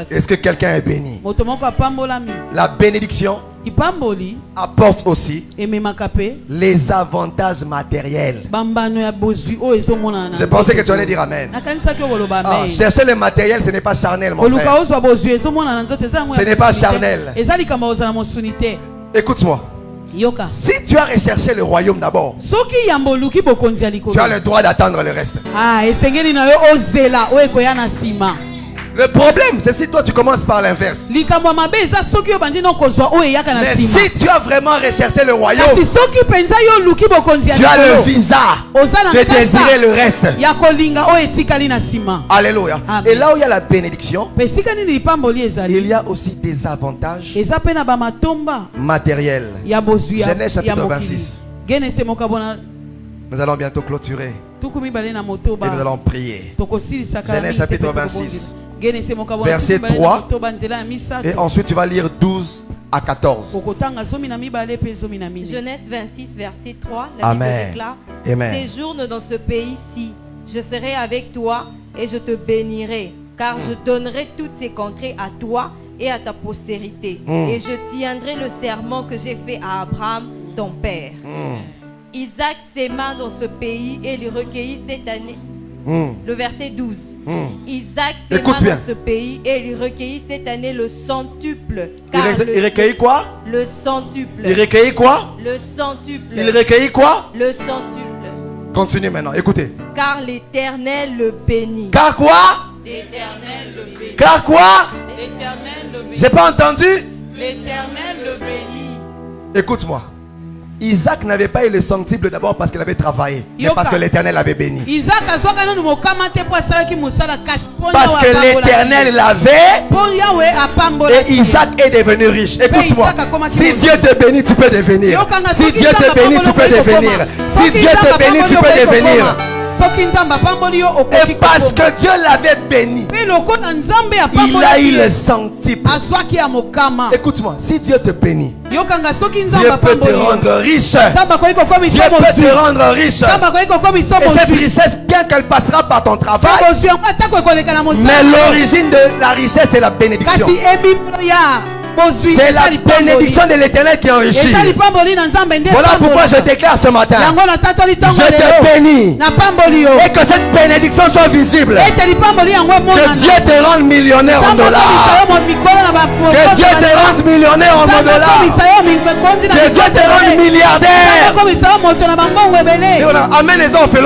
Est-ce que quelqu'un est béni? La bénédiction apporte aussi les avantages matériels. Je pensais que tu allais dire amen. Chercher le matériel, ce n'est pas charnel, mon frère. Ce n'est pas charnel. Écoute-moi. Si tu as recherché le royaume d'abord, tu as le droit d'attendre le reste. Le problème, c'est si toi tu commences par l'inverse. Mais si tu as vraiment recherché le royaume, tu as le visa de désirer le reste. Alléluia. Et là où il y a la bénédiction, il y a aussi des avantages matériels. Genèse chapitre 26. Nous allons bientôt clôturer et nous allons prier. Genèse chapitre 26. Verset 3 et ensuite tu vas lire 12 à 14. Genèse 26 verset 3. La Amen. Bible déclare: Amen. séjourne dans ce pays-ci, je serai avec toi et je te bénirai, car je donnerai toutes ces contrées à toi et à ta postérité, et je tiendrai le serment que j'ai fait à Abraham ton père. Isaac s'aima dans ce pays et il recueillit cette année. Le verset 12. Isaac s'aima dans ce pays et il recueillit cette année le centuple. Il recueillit quoi? Le centuple. Il recueillit quoi? Le centuple. Il recueillit quoi? Le centuple. Continue maintenant, écoutez. Car l'Éternel le bénit. Car quoi? L'Éternel le bénit. Car quoi? L'Éternel le bénit. J'ai pas entendu? L'Éternel le bénit. Écoute-moi. Isaac n'avait pas eu le centuple d'abord parce qu'il avait travaillé, mais parce que l'Éternel l'avait béni. Parce que l'Éternel l'avait et Isaac est devenu riche. Écoute-moi, si Dieu te bénit, tu peux devenir. Si Dieu te bénit, tu peux devenir. Si Dieu te bénit, tu peux devenir. Et parce que Dieu l'avait béni, il a eu le centuple. Écoute-moi, si Dieu te bénit, Dieu peut te rendre riche. Dieu peut te rendre riche. Et cette richesse, bien qu'elle passera par ton travail, mais l'origine de la richesse, c'est la bénédiction. C'est la bénédiction de l'Éternel qui enrichit. Voilà pourquoi je déclare ce matin, je te bénis, et que cette bénédiction soit visible. Que Dieu te rende millionnaire en dollars. Que Dieu te rende millionnaire en dollars. Que Dieu te rende milliardaire. Amen les enfants.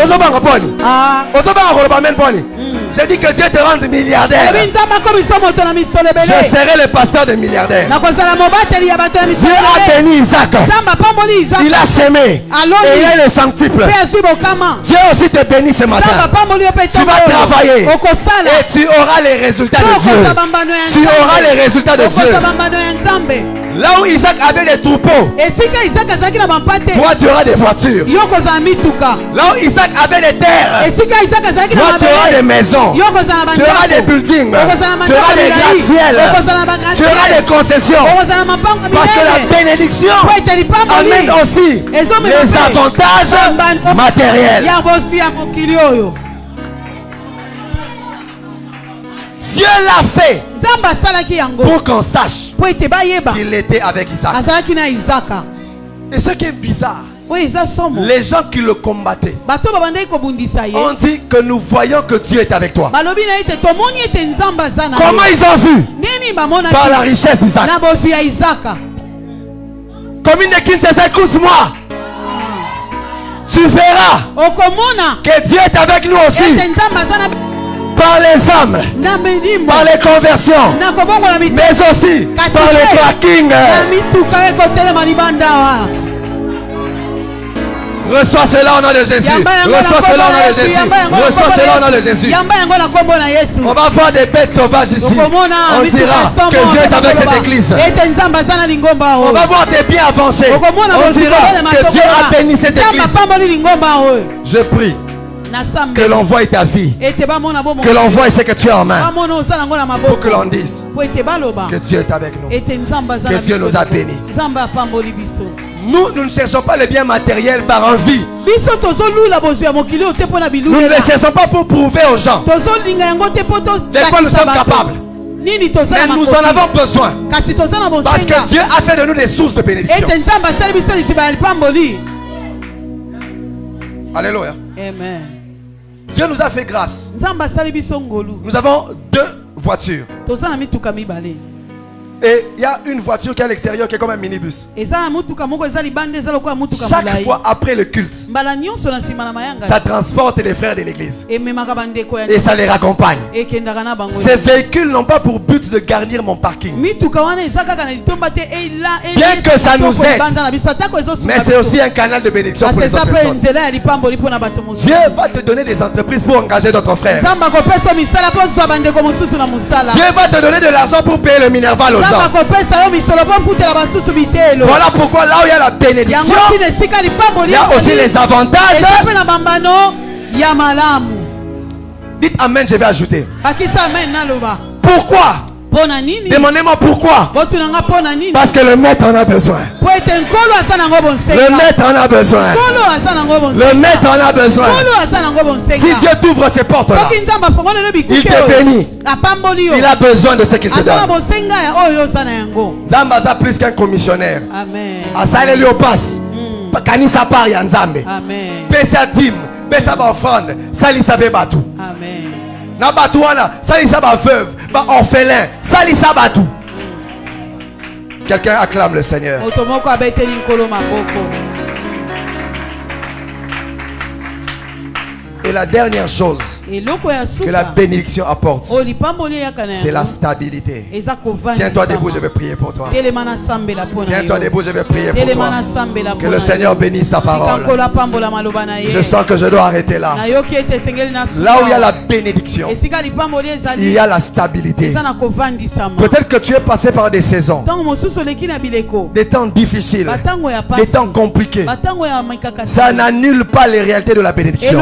Je dis que Dieu te rende milliardaire. Je serai le pasteur des milliardaires. Dieu a béni Isaac. Il a semé. Et il est le centuple. Dieu aussi te bénit ce matin. Tu vas travailler. Et tu auras les résultats de Dieu. Tu auras les résultats de Dieu. Là où Isaac avait des troupeaux, toi tu auras des voitures. Là où Isaac avait des terres, toi tu auras des maisons. Tu auras des buildings. Tu auras des gratte-ciels. Tu auras des concessions. Parce que la bénédiction amène aussi les avantages matériels. Dieu l'a fait pour qu'on sache qu'il était avec Isaac. Et ce qui est bizarre, les gens qui le combattaient ont dit que nous voyons que Dieu est avec toi. Comment ils ont vu? Par la richesse d'Isaac. Commune de Kinshasa, écoute-moi. Tu verras que Dieu est avec nous aussi. Par les âmes, par les conversions, mais aussi par le tracking. Reçois cela au nom de Jésus. Reçois cela au nom de Jésus. Reçois cela au nom de Jésus. On va voir des bêtes sauvages ici. On dira que Dieu est avec cette église. On va voir des biens avancés. On dira que Dieu a béni cette église. Je prie que l'on voie ta vie, que l'on voie ce que tu as en main, pour que l'on dise que Dieu est avec nous, que Dieu nous a bénis. Nous ne cherchons pas les biens matériels par envie. Nous ne les cherchons pas pour prouver aux gens. Des fois nous sommes capables, mais nous en avons besoin, parce que Dieu a fait de nous des sources de bénédiction. Alléluia. Amen. Dieu nous a fait grâce. Nous avons 2 voitures. Et il y a une voiture qui est à l'extérieur qui est comme un minibus. Chaque fois après le culte, ça transporte les frères de l'église et ça les raccompagne. Ces véhicules n'ont pas pour but de garnir mon parking, bien que ça nous aide, mais c'est aussi un canal de bénédiction pour les autres personnes. Dieu va te donner des entreprises pour engager d'autres frères. Dieu va te donner de l'argent pour payer le minerval aux gens. Voilà pourquoi là où il y a la bénédiction, il y a aussi les avantages. Dites amen, je vais ajouter. Pourquoi? Demandez-moi pourquoi. Parce que le maître en a besoin. Le maître en a besoin. Le maître en a besoin. Si Dieu t'ouvre ces portes-là, il te bénit. Il a besoin de ce qu'il te donne. Zambaza plus qu'un commissionnaire. Asale lui passe. Kanisa par yanzambe. Pesa dim, pesa ba offrande, salisa be batu. Amen. Na batu wana, salisa ba veuve, ba orphelin, salisa batu. Quelqu'un acclame le Seigneur. Et la dernière chose que la bénédiction apporte, c'est la stabilité. Tiens-toi debout, je vais prier pour toi. Tiens-toi debout, je vais prier pour toi. Que le Seigneur bénisse sa parole. Je sens que je dois arrêter là. Là où il y a la bénédiction, il y a la stabilité. Peut-être que tu es passé par des saisons, des temps difficiles, des temps compliqués. Ça n'annule pas les réalités de la bénédiction.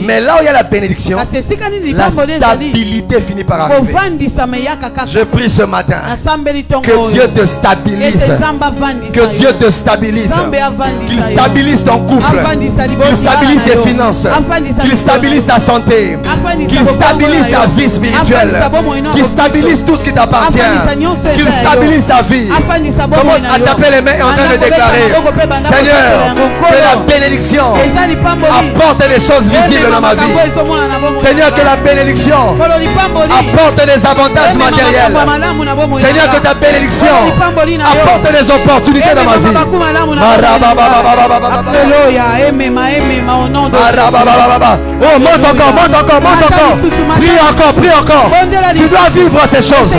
Mais là où il y a la bénédiction, la stabilité finit par arriver. Je prie ce matin que Dieu te stabilise. Que Dieu te stabilise. Qu'il stabilise ton couple. Qu'il stabilise tes finances. Qu'il stabilise ta santé. Qu'il stabilise ta vie spirituelle. Qu'il stabilise tout ce qui t'appartient. Qu'il stabilise ta vie. Commence à taper les mains et en train de déclarer: Seigneur, que la bénédiction apporte des choses visibles dans ma vie. Seigneur, que la bénédiction apporte des avantages matériels. Seigneur, que ta bénédiction apporte des opportunités dans ma vie. Oh, monte encore, monte encore, monte encore. Prie encore, prie encore. Tu dois vivre ces choses.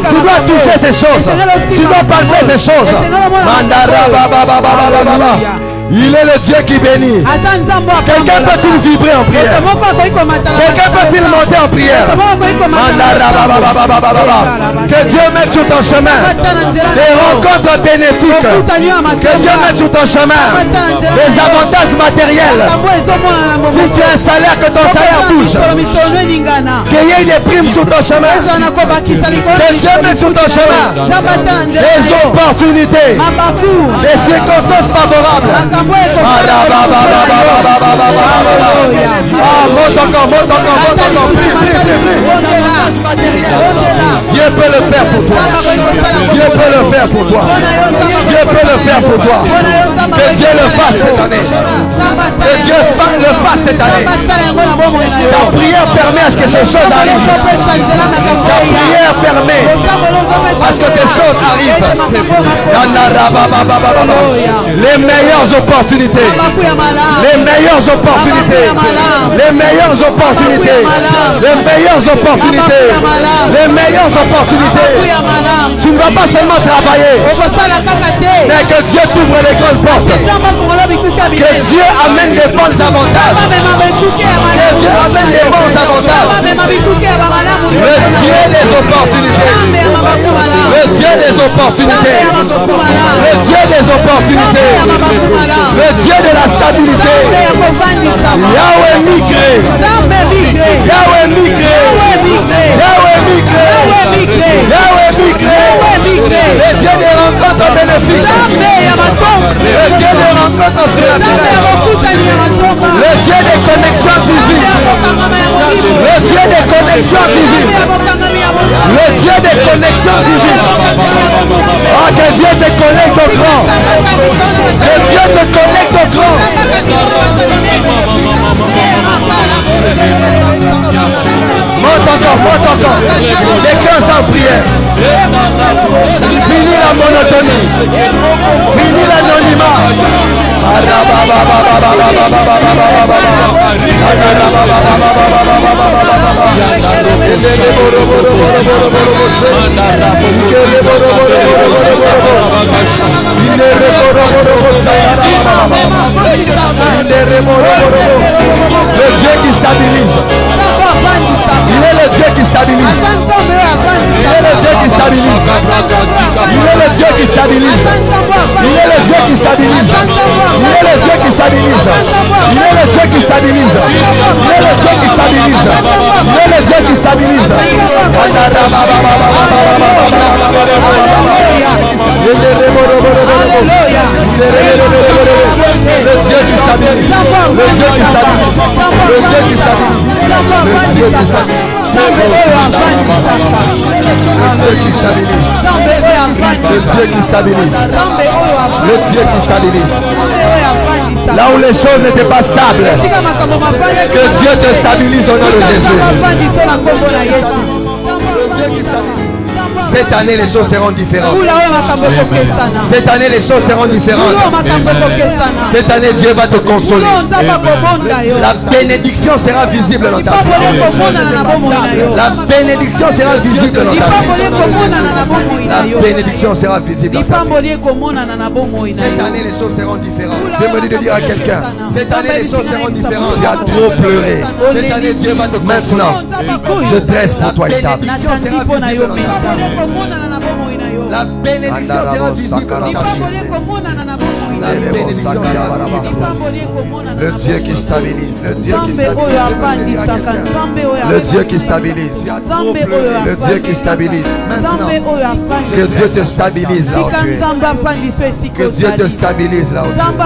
Tu dois toucher ces choses. Tu dois palper ces choses. Il est le Dieu qui bénit. Quelqu'un peut-il vibrer en prière? Quelqu'un peut-il monter en prière? Que Dieu mette sur ton chemin des rencontres bénéfiques. Que Dieu mette sur ton chemin des avantages matériels. Si tu as un salaire, que ton salaire bouge. Qu'il y ait des primes sur ton chemin. Que Dieu mette sur ton chemin des opportunités, des circonstances favorables. Monte encore, monte encore, monte encore. Dieu peut le faire pour toi. Dieu peut le faire pour toi. Dieu peut le faire pour toi. Que Dieu le fasse cette année. Que Dieu le fasse cette année. Ta prière permet à ce que ces choses arrivent. Ta prière permet à ce que ces choses arrivent. Les meilleures opportunités. Les meilleures opportunités. Les meilleures opportunités. Les meilleures opportunités. Les meilleures opportunités. Tu ne vas pas seulement travailler, mais que Dieu t'ouvre les grandes portes. Que Dieu amène les bons avantages. Que Dieu amène les bons avantages. Le Dieu des opportunités. Le Dieu des opportunités. Le Dieu des opportunités. Le Dieu de la stabilité. Yahweh migré. Yahweh migré. Yahweh migré. Yahweh migré. Le Dieu des rencontres bénéfiques. Le Dieu des rencontres spirituelles. Le Dieu des connexions divines. Le Dieu des connexions divines. Le Dieu des connexions divines. Oh, que Dieu te connecte au grand. Que Dieu te connecte au grand. Monte encore, monte encore. Les cœurs sans prière. Fini la monotonie. Fini l'anonymat. Le Dieu qui stabilise. Il est le Dieu qui stabilise. Il est le Dieu qui stabilise. Il est le Dieu qui stabilise. Il est le Dieu qui stabilise. Il est le Dieu qui stabilise. Il est le Dieu qui stabilise. Il est le Dieu qui stabilise. Il est le Dieu qui stabilise. Le Dieu qui stabilise. Le Dieu qui stabilise. Le Dieu qui stabilise. Le Dieu qui stabilise. Le Dieu qui stabilise. Le Dieu qui stabilise. Le Dieu qui stabilise. Là où les choses n'étaient pas stables, que Dieu te stabilise au nom de Jésus. Le Dieu qui stabilise. Cette année, les choses seront différentes. Cette année, les choses seront différentes. Cette année, Dieu va te consoler. La bénédiction sera visible dans ta vie. La bénédiction sera visible dans ta vie. La bénédiction sera visible dans ta vie. Cette année, les choses seront différentes. Dieu me dit de dire à quelqu'un, cette année, les choses seront différentes. Tu as trop pleuré. Cette année, Dieu va te maintenant. Je dresse pour toi une table. La bénédiction sera visible dans ta vie. La bénédiction sera visible dans ta vie. La bénédiction sera visible. Le Dieu qui stabilise. Le Dieu qui stabilise. Le Dieu qui stabilise. Le Dieu qui stabilise. Maintenant, que Dieu te stabilise là où tu es. Que Dieu te stabilise là où tu es.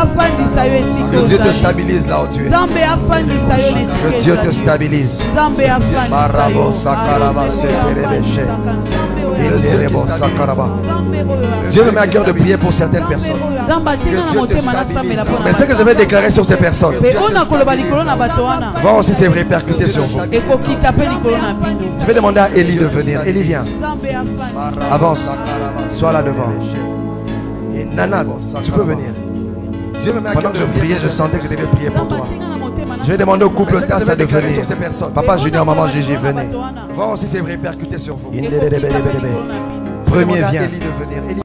Que Dieu te stabilise là où tu es. Que Dieu te stabilise. Dieu me met à cœur de prier pour certaines personnes. Que Dieu te stabilise. Mais ce que je vais déclarer sur ces personnes, voir aussi c'est répercuté sur vous. Je vais demander à Élie de venir. Élie, viens. Avance. Sois là devant. Et Nana, tu peux venir. Pendant que je priais, je sentais que je devais prier pour toi. Je vais demander au couple Tassa de venir. Papa Junior, maman Gigi, venez. Voir aussi c'est répercuté sur vous. Premier vient.